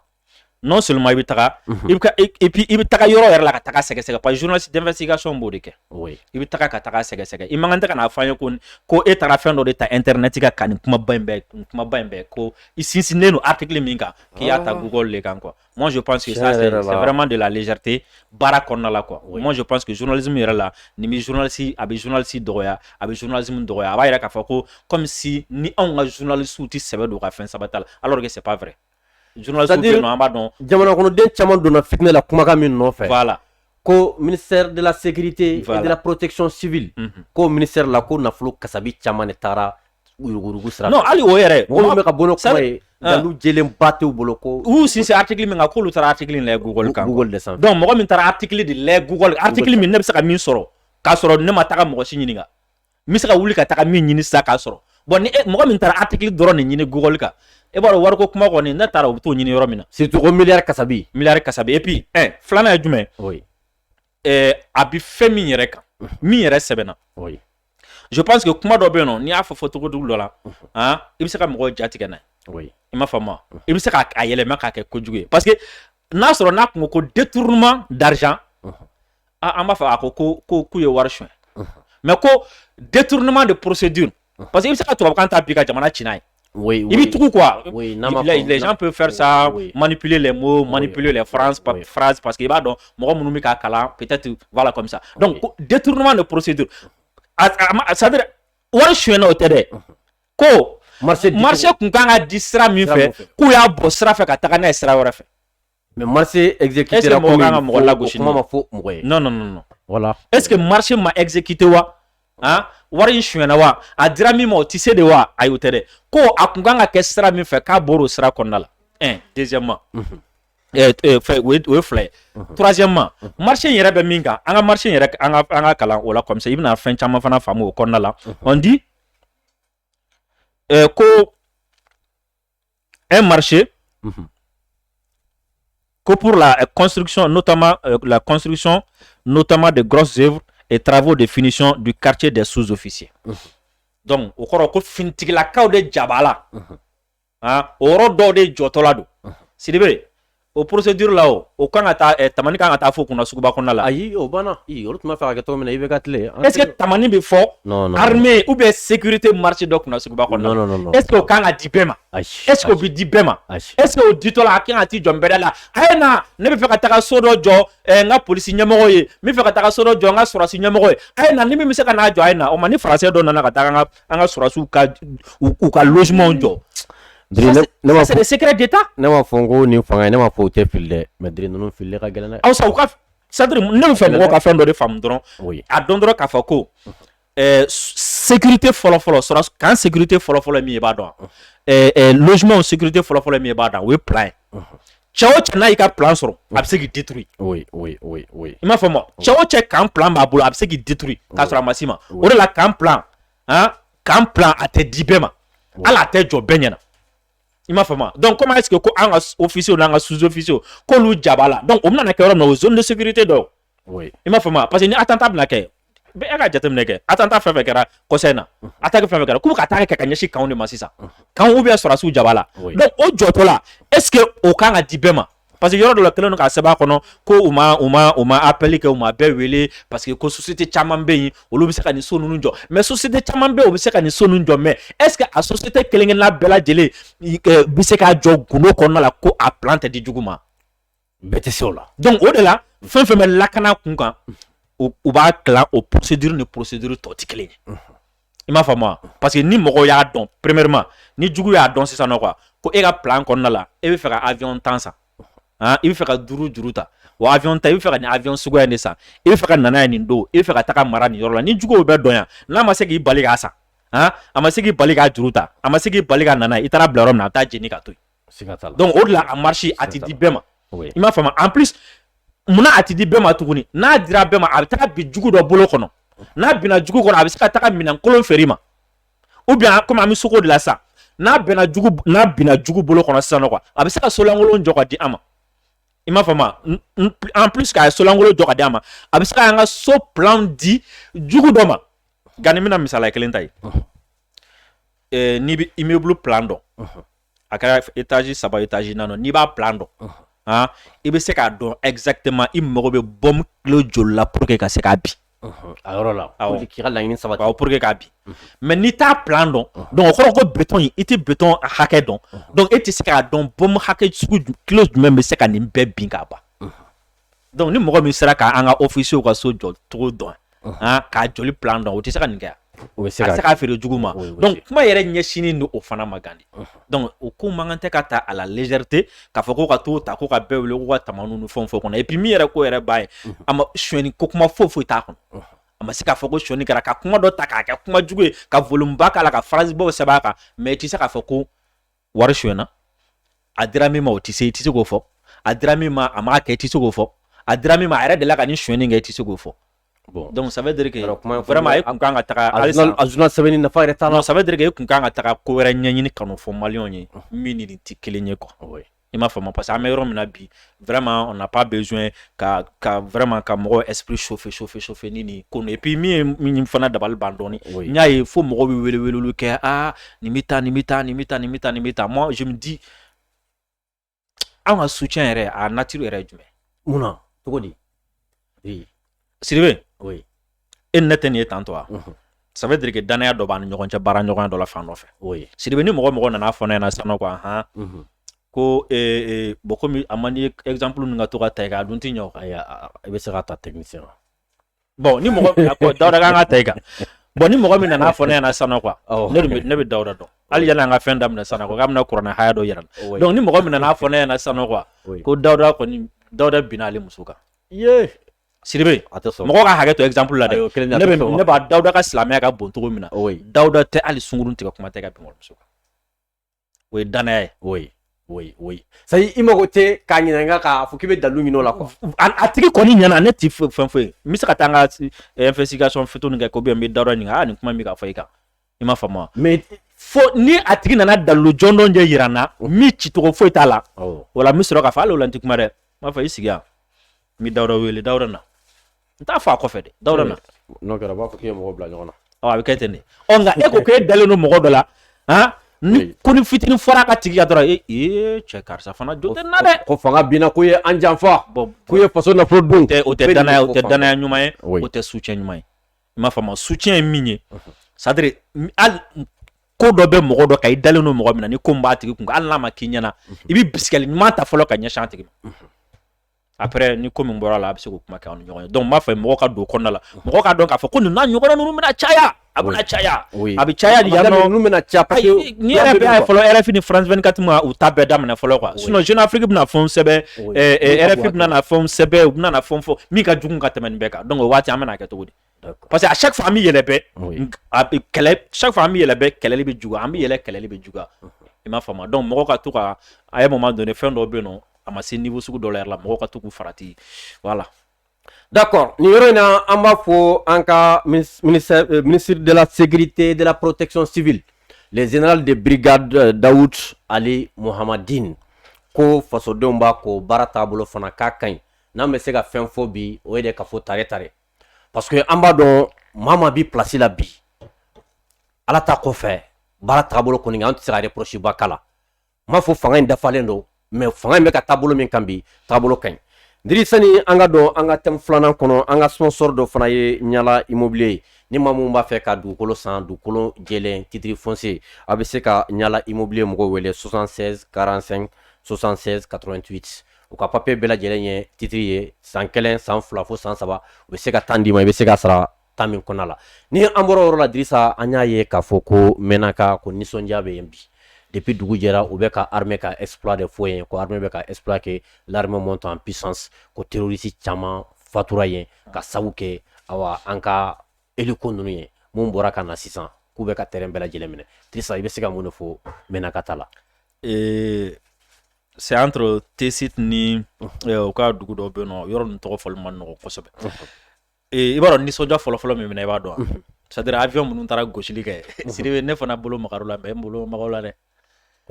Non seulement il taga, et puis il taga yoro yɛrɛ la ka taga sɛgɛsɛgɛ parce que journaliste d'investigation b'o de kɛ. Oui. Il taga ka taga sɛgɛsɛgɛ. I man kan tɛ ka na fɔ an ye ko e taara fɛn dɔ de ta internet ka ka nin kumaba in bɛɛ ko i sinsinnen don article min kan k'i y'a ta Google le kan quoi. Moi je pense que ça c'est vraiment de la légèreté baara kɔnɔna la quoi. Moi je pense que journalisme yɛrɛ la ni mi journaliste a bɛ journaliste dɔgɔya a bɛ journalisme dɔgɔya a b'a yɛrɛ k'a fɔ ko comme si ni anw ka journaliste tɛ sɛbɛ don ka fɛn saba ta la alors que c'est pas vrai. Journaliste c'est-à-dire jamana kono den caman donna fitne la kumakan min nɔfɛ. Voilà. Ko ministère de la sécurité et de la protection civile. Ko ministère la ko nafolo kasabi caman de taara urugurugu sira. Non hali o yɛrɛ. Mɔgɔ bɛ ka bɔ n'o kuma ye dalu jɛlen ba t'u bolo ko. U sinsin article min kan k'olu taara article in lajɛ Google kan. Google de sanfɛ. Donc mɔgɔ min taara article de lajɛ Google article min ne bɛ se ka min sɔrɔ k'a sɔrɔ ne ma taga mɔgɔ si ɲininka n bɛ se ka wuli ka taga min ɲini sisan k'a sɔrɔ bon ni mɔgɔ min taara article dɔrɔn de ɲini Google kan e b'a dɔn wariko kuma kɔni ne taara u bɛ t'o ɲini yɔrɔ min na. Surtout ko milliard kasabi. Milliard kasabi et puis filanan ye jumɛn. Oui. A bɛ fɛn min yɛrɛ kan min yɛrɛ sɛbɛnna. Oui. Je pense que kuma dɔ bɛ yen nɔ n'i y'a fɔ cogo dɔ la i bɛ se ka mɔgɔw jatigɛ n'a ye. Oui. I m'a faamu wa i bɛ se k'a yɛlɛma k'a kɛ kojugu ye parce que n'a sɔrɔ n'a kun ko détournement d'argent an b'a fɔ a ko k'u ye wari suɲɛ mais ko détournement de procédure parce que i bɛ se ka tubabukan ta bi ka jamana ci n'a ye. Oui, il vit tout quoi. Oui, les gens peuvent faire ça, manipuler les mots, manipuler les phrases parce qu'il va donc peut-être voilà comme ça. Donc détournement de procédure. Ça veut dire wari suɲɛna o tɛ dɛ ko marché kun kan ka di sira min fɛ k'u y'a bɔ sira fɛ ka taga n'a ye sira wɛrɛ fɛ. Mais marché exécuté la ko kan ka mɔgɔ lagosi kuma ma fɔ mɔgɔ ye. Non. Voilà. Est-ce que marché ma exécuté wa? Wari in suɲɛna wa a dira min ma o tɛ se de wa ayi o tɛ dɛ ko a kun kan ka kɛ sira min fɛ k'a bɔra o sira kɔnɔna la. Deuxièmement o ye fila ye. Troisièmement marché in yɛrɛ bɛ min kan an ka marché in yɛrɛ an ka kalan o la comme ça i bɛna fɛn caman fana faamu o kɔnɔna la. On dit ko un marché que pour la construction notamment de grosses œuvres et travaux de finition du quartier des sous-officiers. Donc o kɔrɔ ko finitigilakaw de jabala o yɔrɔ dɔw de jɔtɔla don Sidibe o procédure la o kan ka taa tamani kan ka taa fo kunna suguba kɔnɔna la. Ayi o banna olu tun b'a fɛ ka kɛ cogo min na i bɛ ka tile. Est-ce que tamani bɛ fɔ armée ou bien sécurité marché dɔ kunna suguba kɔnɔna la. Non. Est-ce que o kan ka di bɛɛ ma. Est-ce que o bɛ di bɛɛ ma. Est-ce que o ditɔ la a kan ka t'i jɔ nbɛrɛ la a ye na ne bɛ fɛ ka taga so dɔ jɔ n ka polisi ɲɛmɔgɔ ye n bɛ fɛ ka taga so dɔ jɔ n ka sɔrɔsi ɲɛmɔgɔ ye a ye na ni min bɛ se ka n'a jɔ a ye na o ma ni français dɔ nana ka taga an ka sɔrɔsiw ka logement jɔ. C'est des secrets d'État. Ne m'a fɔ ko nin fanga ne m'a fɔ o tɛ fili dɛ mais Diri ninnu fili ka gɛlɛn dɛ. Aw sa u ka c'est-à-dire ne bɛ fɛ mɔgɔw ka fɛn dɔ de faamu dɔrɔn a dɔn dɔrɔn k'a fɔ ko sécurité fɔlɔfɔlɔ sɔrɔ kan sécurité fɔlɔfɔlɔ ye min ye i b'a dɔn logement sécurité fɔlɔfɔlɔ ye min ye i b'a dɔn o ye plan ye cɛ o cɛ n'a y'i ka plan sɔrɔ a bɛ se k'i détruire. Oui. I m'a fɔ ma cɛ o cɛ kan plan b'a bolo a bɛ se k'i détruire k'a sɔrɔ a ma s'i ma o de la kan plan a tɛ di bɛɛ ma hali a tɛ jɔ bɛɛ ɲɛna. I m'a faamu donc comment est-ce que ko an ka officiers n'an ka sous-officiers k'olu jabala donc o bɛna kɛ yɔrɔ min na o zone de sécurité dɔ. Oui. I m'a faamu parce que ni attentat bɛna kɛ bɛɛ ka jateminɛ kɛ attentat fɛn fɛn kɛra kɔsɛn na attaque fɛn fɛn kɛra k'u bɛ ka taa kɛ ka ɲɛsin kanw de ma sisan kanw ou bien sɔrɔsiw jabala donc o jɔtɔ la est-ce que o kan ka di bɛɛ ma parce que yɔrɔ dɔ la kelen don k'a sɛbɛn a kɔnɔ ko u ma appel kɛ u ma bɛɛ wele parce que ko société caman bɛ yen olu bɛ se ka nin so ninnu jɔ mais société caman bɛ yen o bɛ se ka nin so ninnu jɔ mais est-ce que a société kelen-kelenna bɛɛ lajɛlen bɛ se k'a jɔ gundo kɔnɔna la ko a plan tɛ di jugu ma bɛɛ tɛ se o la donc o de la fɛn fɛn bɛ lakana kun kan u b'a tilan o procédure ni procédure tɔ tɛ kelen ye i m'a faamu wa parce que ni mɔgɔw y'a dɔn premièrement ni jugu y'a dɔn sisan nɔ quoi ko e ka plan kɔnɔna la e bɛ fɛ ka avion tan san. I bɛ fɛ ka juru ta wa avion ta i bɛ fɛ ka nin avion suguya de san i bɛ fɛ ka nana ye nin don i bɛ fɛ ka taga mara nin yɔrɔ la ni juguw bɛ dɔn yan n'a ma se k'i bali k'a san a ma se k'i bali k'a juru ta a ma se k'i bali k'a nana i taara bila yɔrɔ min na a bɛ taa jeni ka to yen donc o de la a marché a tɛ di bɛɛ ma i m'a faamu en plus munna a tɛ di bɛɛ ma tuguni n'a dira bɛɛ ma a bɛ taga bin jugu dɔ bolo kɔnɔ n'a binna jugu kɔnɔ a bɛ se ka taga minɛnkolon feere i ma ou bien comme an bɛ sogo de la sisan n'a binna jugu bolo kɔnɔ sisan nɔ quoi a bɛ se ka so lankolon jɔ ka di an ma. i m'a fama en plus ka solangolo jɔ ka di a ma a bɛ se ka an ka so plan di jugu dɔ ma gani mina misala kelen ta ye n'i bɛ immeuble plan dɔn a kɛra étage 3 étage 4 n'i b'a plan dɔn i bɛ se k'a dɔn exactement i mago bɛ bombe kilo joli la pour que ka se k'a bin a yɔrɔ la k'i ka laɲini sabati pour que k'a bin mais n'i t'a plan dɔn donc o kɔrɔ ko béton i tɛ béton hakɛ dɔn donc e tɛ se k'a dɔn bombe hakɛ sugu kilo jumɛn bɛ se ka nin bɛɛ bin k'a ban donc ni mɔgɔ min sera k'an ka officier ka so jɔ cogo dɔn k'a joli plan dɔn o tɛ se ka nin kɛ o bɛ se k'a feere jugu ma donc kuma yɛrɛ ɲɛsinin don o fana ma gandi donc o ko man kan tɛ ka ta à la légèreté k'a fɔ ko ka t'o ta ko ka bɛɛ wele ko ka tamanu ni fɛn kɔnɔ et puis min yɛrɛ ko yɛrɛ b'a ye a ma sonyɛni ko kuma foyi t'a kɔnɔ a ma se k'a fɔ ko sonyɛni kɛra ka kuma dɔ ta k'a kɛ kuma jugu ye ka volume ba k'a la ka phrase baw sɛbɛn a kan mais i tɛ se k'a fɔ ko wari sonyɛna a dira min ma o tɛ se i tɛ se k'o fɔ a dira min ma a m'a kɛ i tɛ se k'o fɔ a dira min ma a yɛrɛ delila ka nin sonyɛni kɛ i tɛ se k'o fɔ. Bon. Donc ça veut dire que vraiment e kun kan ka taga azuna sɛbɛnni nafa yɛrɛ t'a la. Non, ça veut dire que e kun kan ka taga ko wɛrɛ ɲɛɲini kanu fɔ maliyɛnw ye min ni nin tɛ kelen ye quoi. I m'a faamu parce que an bɛ yɔrɔ min na bi vraiment on n'a pas besoin ka vraiment ka mɔgɔw esprit chauffer ni nin ko et puis min ye fana dabali ban dɔɔni n y'a ye fo mɔgɔw bɛ weleweleli kɛ nin bɛ tan moi je me dis an ka soutien yɛrɛ a nature yɛrɛ ye jumɛn. Munna cogo di. Sidibe. Oui. E ne tɛ nin ye tantɔ wa. Ça veut dire que danaya dɔ b'an ni ɲɔgɔn cɛ baara ɲɔgɔnya dɔ la fan dɔ fɛ. Oui. Sidibe ni mɔgɔ nana fɔ ne ɲɛna sisan quoi ko bon komi a man di exemple ninnu ka to ka ta i kan a dun tɛ ɲɛ o. Ayi i bɛ se ka ta technicien. Bon ni mɔgɔ Dawuda k'an ka ta i kan. Bon ni mɔgɔ min nana fɔ ne ɲɛna sisan quoi ne bɛ Dawuda dɔn. Hali yanni an ka fɛn daminɛ sisan quoi k'a bɛna kuranɛ haya dɔ yira la. Donc ni mɔgɔ min nana fɔ ne ɲɛna sisan quoi ko Dawuda binna ale muso kan. Sidibe mɔgɔ ka hakɛ to exemple la dɛ ne b'a Dawuda ka silamɛya ka bon cogo min na Dawuda tɛ hali sunkurun tigɛ kuma tɛ ka bin walimuso kan o ye danaya ye. Oui. Sayi i mago tɛ k'a ɲininka k'a fɔ k'i bɛ dalu ɲini o la quoi. A tigi kɔni ɲɛna ne tɛ fɛn foyi n bɛ se ka taa n ka investigation fitinin kɛ ko bien n bɛ Dawuda ɲininka nin kuma min k'a fɔ i kan i m'a faamu wa. Mais fo ni a tigi nana dalu jɔnjɔn de yira n na min cicogo foyi t'a la o la n bɛ sɔrɔ k'a fɔ hali o la n tɛ kuma dɛ n b'a fɔ i sigi yan n bɛ Dawuda wele Dawuda na. N t'a fɔ a kɔfɛ dɛ Dawuda na. N'o kɛra b'a fɔ k'i ye mɔgɔ bila ɲɔgɔn na. A bɛ kɛ ten de. Nka e ko k'e dalen don mɔgɔ dɔ la ni ko ni fitinin fɔra a ka tigi ka dɔrɔn cɛ karisa fana jo tɛ na dɛ. Ko fanga binna k'u ye an janfa k'u ye faso nafolo dun. O tɛ danaya ɲuman ye o tɛ soutien ɲuman ye i m'a faamu soutien ye min ye c'est à dire hali ko dɔ bɛ mɔgɔ dɔ kan i dalen don mɔgɔ min na ni ko min b'a tigi kun hali n'a ma k'i ɲɛna i bɛ bisikɛli ɲuman ta fɔlɔ ka ɲɛsin a tigi ma. Après ni ko min bɔra la a bɛ se k'o kuma kɛ aw ni ɲɔgɔn ye donc n b'a fɛ mɔgɔ ka don o kɔnɔna la mɔgɔ k'a dɔn k'a fɔ ko nin n'a ɲɔgɔnna ninnu bɛna caya a bɛna caya a bɛ caya de yan nɔ ninnu bɛna caya parce que ni yɛrɛ bɛɛ ye fɔlɔ RFI ni France 24 ma u ta bɛɛ daminɛ fɔlɔ quoi sinon Jeune Afrique bɛna fɛnw sɛbɛn RFI bɛna na fɛnw sɛbɛn u bɛna na fɛn fɔ min ka jugu ka tɛmɛ nin bɛɛ kan donc o waati an bɛna kɛ cogo di parce que à chaque fois an bɛ yɛlɛ bɛɛ chaque fois an bɛ yɛlɛ bɛɛ kɛlɛli bɛ juguya an bɛ yɛlɛ kɛlɛli bɛ juguya i m'a faamu donc mɔgɔ ka to ka à un moment donné fɛn dɔ bɛ yen nɔ a ma se niveau sugu dɔ la yɛrɛ la mɔgɔ ka to k'u farati voilà. D'accord nin yɔrɔ in na an b'a fɔ an ka ministre de la sécurité de la protection civile le général de brigade Daoud Ali Mohamadine ko fasodenw b'a ko baara taabolo fana k'a ka ɲi n'an bɛ se ka fɛn fɔ bi o ye de ka fɔ tare parce que an b'a dɔn maa maa bi place la bi ala ta kɔfɛ baara taabolo kɔni an tɛ se ka reproche ba k'a la n m'a fɔ fanga in dafalen don mais fanga in bɛ ka taabolo min kan bi taabolo ka ɲi diri sani an ka dɔn an ka thème filanan kɔnɔ an ka sponsor dɔ fana ye Ɲala Immobilier ye ni maa mun b'a fɛ ka dugukolo san dugukolo jɛlen titre foncier a bɛ se ka Ɲala Immobilier mɔgɔw wele 76 45 76 88 u ka papier bɛɛ lajɛlen ye titre ye san 1 san 2 fo san 3 u bɛ se ka temps d'i ma i bɛ se ka sara temps min kɔnɔna la ni an bɔra o yɔrɔ la Dirisa an y'a ye k'a fɔ ko Mɛnaka ko nisɔndiya bɛ yen bi depuis dugu jɛra u bɛ ka armée ka exploit de fɔ yen ko armée bɛ ka exploit kɛ l'armée monte en puissance ko terroriste caman fatura yen ka sabu kɛ awa an ka hélico ninnu ye mun bɔra ka na sisan k'u bɛ ka terrain bɛɛ lajɛlen minɛ Dirisa i bɛ se ka mun de fɔ Mɛnaka ta la. C'est entre T-Site ni u ka dugu dɔ bɛ yen nɔ yɔrɔ ninnu tɔgɔ fɔli man nɔgɔn kosɛbɛ i b'a dɔn nisɔndiya fɔlɔ min minɛ i b'a dɔn c'est-à-dire avion minnu taara gosili kɛ Sidibe ne fana bolo magar'o la mais n bolo magaw la dɛ.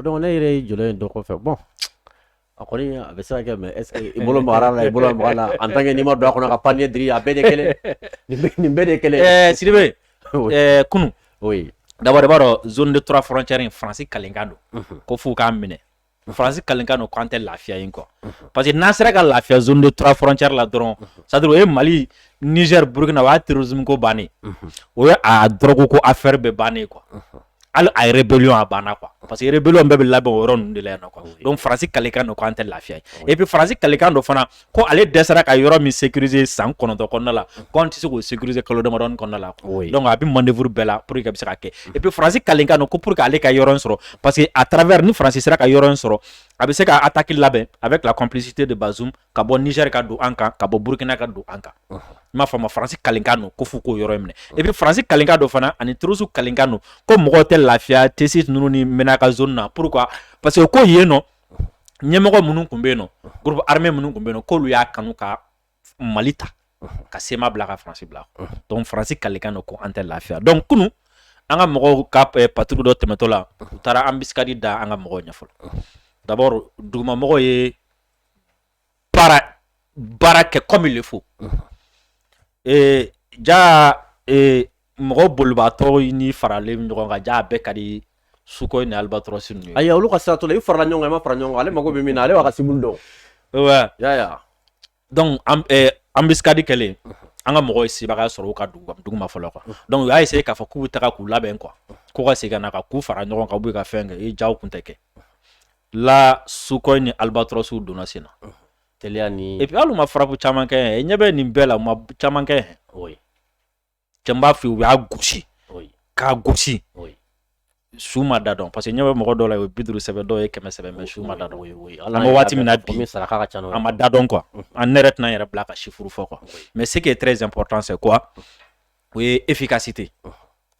Donc ne yɛrɛ ye jɔlen dɔ kɔfɛ bon a kɔni a bɛ se ka kɛ mais est ce que i bolo magara la i bolo magara la en tant que n'i ma don a kɔnɔ ka panier diri a bɛɛ de kelen nin bɛɛ de kelen Sidibe kunu oui d'abord i b'a dɔn zone de 3 frontière in Faransi kalenkan don ko f'u k'a minɛ Faransi kalenkan don ko an tɛ lafiya in quoi parce que n'an sera ka lafiya zone de 3 frontière la dɔrɔn c'est-à-dire o ye Mali Niger Burkina o y'a terrorisme ko bannen o ye a drogue ko affaire bɛɛ bannen quoi hali a ye rébellion a banna quoi parce que rébellion bɛɛ bɛ labɛn o yɔrɔ ninnu de la yan nɔ quoi donc Faransi kalekan don ko an tɛ lafiya ye et puis Faransi kalekan don fana ko ale dɛsɛra ka yɔrɔ min sécuriser san 9 kɔnɔna la ko an tɛ se k'o sécuriser kalo damadɔni kɔnɔna la donc a bɛ manœuvre bɛɛ la pour que a bɛ se ka kɛ et puis Faransi kalekan don ko pour que ale ka yɔrɔ in sɔrɔ parce que à travers ni Faransi sera ka yɔrɔ in sɔrɔ a bɛ se ka attaque labɛn avec la complicité de Bazoum ka bɔ Niger ka don an kan ka bɔ Burkina ka don an kan i m'a faamu Faransi kalekan don ko f'u k'o yɔrɔ in minɛ et puis Faransi kalekan don fana ani terrorisme kalekan don ko mɔgɔw tɛ lafiya tesi ninnu ni Menaka zone na pourquoi parce que ko yen nɔ ɲɛmɔgɔ minnu tun bɛ yen nɔ groupe armé minnu tun bɛ yen nɔ k'olu y'a kanu ka Mali ta ka sema bila ka Faransi bila donc Faransi kalekan don ko an tɛ lafiya donc kunu an ka mɔgɔw ka patrouille dɔ tɛmɛtɔ la u taara embuscade da an ka mɔgɔw ɲɛ fɔlɔ d'abord dugumamɔgɔw ye baara kɛ comme il le faut mɔgɔ bolibaatɔ ni faralen ɲɔgɔn kan ja a bɛɛ ka di Suko ni Albatros ninnu ye ayi olu ka sira t'o la i farala ɲɔgɔn kan i ma fara ɲɔgɔn kan ale mago bɛ min na ale b'a ka cible dɔn ouais ya donc embuscade kɛlen an ka mɔgɔw ye sebagaya sɔrɔ u ka dugu ma fɔlɔ quoi donc u y'a essayer k'a fɔ k'u bɛ taga k'u labɛn quoi k'u ka segin ka na ka k'u fara ɲɔgɔn kan u bɛ ka fɛn kɛ i jaw kun tɛ kɛ la Suko ni Albatros donna sen na teliya ni et puis hali u ma frappe caman kɛ ɲɛ bɛ nin bɛɛ la u ma caman kɛ oui cɛ n b'a f'i ye u y'a gosi oui k'a gosi oui su ma da dɔn parce que ɲɛ bɛ mɔgɔ dɔw la o ye 50 sɛbɛn dɔw ye 100 sɛbɛn mais su ma da dɔn an bɛ waati min na bi an ma da dɔn quoi an ne yɛrɛ tɛna yɛrɛ bila ka chiffre fɔ quoi mais ce qui est très important c'est quoi o ye efficacité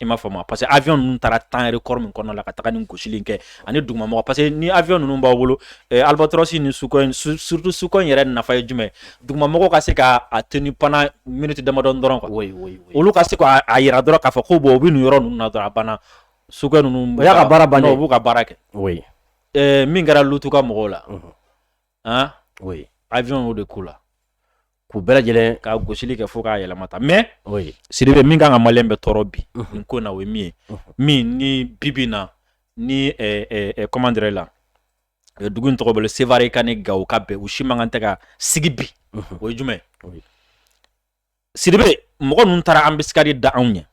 i m'a faamu parce que avion ninnu taara temps record min kɔnɔna la ka taga ni gosili in kɛ ani dugumamɔgɔ parce que ni avion ninnu b'aw bolo Albatros ni Suko surtout Suko yɛrɛ nafa ye jumɛn dugumamɔgɔw ka se ka a tenu pendant minute damadɔni dɔrɔn quoi olu ka se k'a yira dɔrɔn k'a fɔ ko bon u bɛ nin yɔrɔ ninnu na dɔrɔn a banna Suko ninnu o y'a ka baara bannen u b'u ka baara kɛ oui min kɛra Lutu ka mɔgɔw la hein oui avion y'o de k'u la k'u bɛɛ lajɛlen ka gosili kɛ fo k'a yɛlɛma ta mais oui Sidibe min kan ka Maliyɛn bɛ tɔɔrɔ bi nin ko in na o ye min ye min ni bibi na ni comment dirais la dugu in tɔgɔ bolo Sevare ka ni Gawo ka bɛn u si man kan tɛ ka sigi bi o ye jumɛn Sidibe mɔgɔ ninnu taara embuscade da anw ɲɛ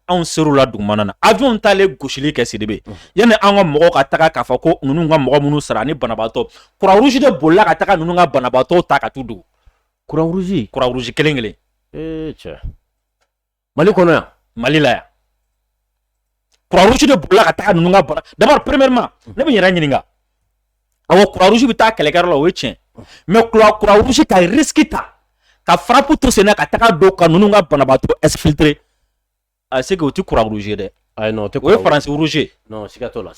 anw ser'u la dugumana na avion taalen gosili kɛ Sidibe yanni an ka mɔgɔw ka taga k'a fɔ ko ninnu ka mɔgɔ minnu sara ani banabaatɔ Croix Rouge de bolila ka taga ninnu ka banabaatɔw ta ka t'u dogo Croix Rouge kelen cɛ Mali kɔnɔ yan Mali la yan Croix Rouge de bolila ka taga ninnu ka bana d'abord premièrement ne bɛ n yɛrɛ ɲininka awɔ Croix Rouge bɛ taa kɛlɛkɛyɔrɔ la o ye tiɲɛ mais Croix Rouge ka risque ta ka frappe to sen na ka taga don ka ninnu ka banabaatɔ exfiltrer a c'est que o tɛ Croix Rouge ye dɛ ayi non o tɛ o ye Faransi Rouge non siga t'o la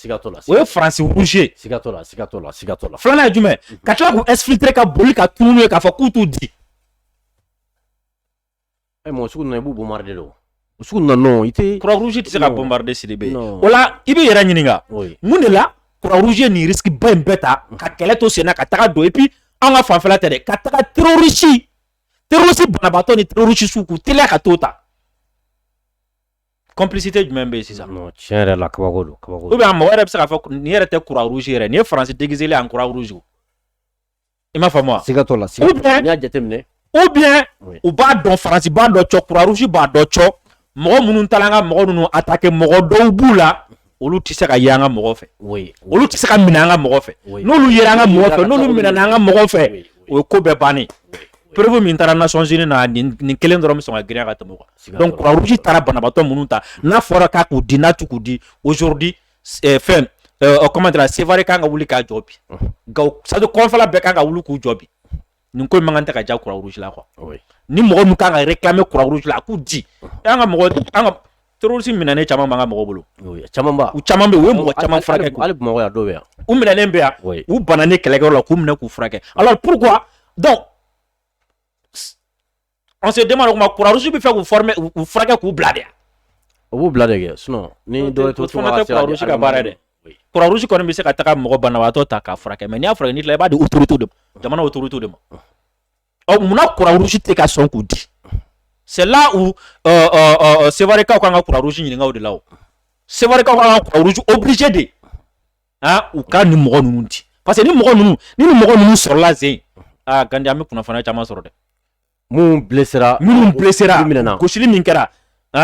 o ye Faransi Rouge siga t'o la filanan ye jumɛn ka tila k'u exfiltrer ka boli ka tunu n'u ye k'a fɔ k'u t'u di mɔgɔ sugu ninnu i b'u bombarder de o sugu ninnu non i tɛ Croix Rouge tɛ se ka bombarder Sidibe o la i b'i yɛrɛ ɲininka mun de la Croix Rouge nin risque ba in bɛɛ ta ka kɛlɛ to sen na ka taga don et puis an ka fanfɛla tɛ dɛ ka taga terroriste banabaatɔ ni terroriste sugu k'u teliya ka t'o ta complicité jumɛn bɛ yen sisan non tiɲɛ yɛrɛ la kabako don ou bien mɔgɔ yɛrɛ bɛ se k'a fɔ nin yɛrɛ tɛ Croix Rouge yɛrɛ nin ye Faransi déguisé en Croix Rouge i m'a faamu wa siga t'o la n'i y'a jateminɛ ou bien u b'a dɔn Faransi b'a dɔn cɔ Croix Rouge b'a dɔn cɔ mɔgɔ minnu taara an ka mɔgɔ ninnu attaquer mɔgɔ dɔw b'u la olu tɛ se ka ye an ka mɔgɔ fɛ olu tɛ se ka minɛ an ka mɔgɔ fɛ n'olu yera an ka mɔgɔ fɛ n'olu minɛna an ka mɔgɔ fɛ o ye ko bɛɛ bannen preuve min taara Nations Unies na nin kelen dɔrɔn bɛ sɔn ka girinya ka tɛmɛ o kan donc Croix Rouge taara banabaatɔ minnu ta n'a fɔra k'a k'u di n'a t'u k'u di aujourd'hui fɛn comment dire Sevare kan ka wuli k'a jɔ bi Gawo c'est à dire kɔnfɛla bɛɛ kan ka wuli k'u jɔ bi nin ko in man kan tɛ ka diya Croix Rouge la quoi ni mɔgɔ min kan ka réclamer Croix Rouge la a k'u di an ka terroriste minɛnen caman b'an ka mɔgɔw bolo caman b'a u caman bɛ u ye mɔgɔ caman furakɛ hali Bamakɔ yan dɔw bɛ yan u minɛnen bɛ yan u bananen kɛlɛkɛyɔrɔ la k'u minɛ k'u furakɛ alors pourquoi donc on se demande comment Croix Rouge bɛ fɛ k'u former k'u furakɛ k'u bila de yan o b'u bila de kɛ sinon ni dɔ ye to fana tɛ Croix Rouge ka baara dɛ Croix Rouge kɔni bɛ se ka taga mɔgɔ banabaatɔ ta k'a furakɛ mais n'i y'a furakɛ ni tila i b'a di autorité de ma jamana autorité de ma munna Croix Rouge tɛ ka sɔn k'u di c'est là où Sevarekaw kan ka Croix Rouge ɲininka o de la o Sevarekaw kan ka Croix Rouge obligé de u ka ni mɔgɔ ninnu di parce que ni mɔgɔ ninnu sɔrɔla zen Gandi an bɛ kunnafoniya caman sɔrɔ dɛ minnu blessera gosili min kɛra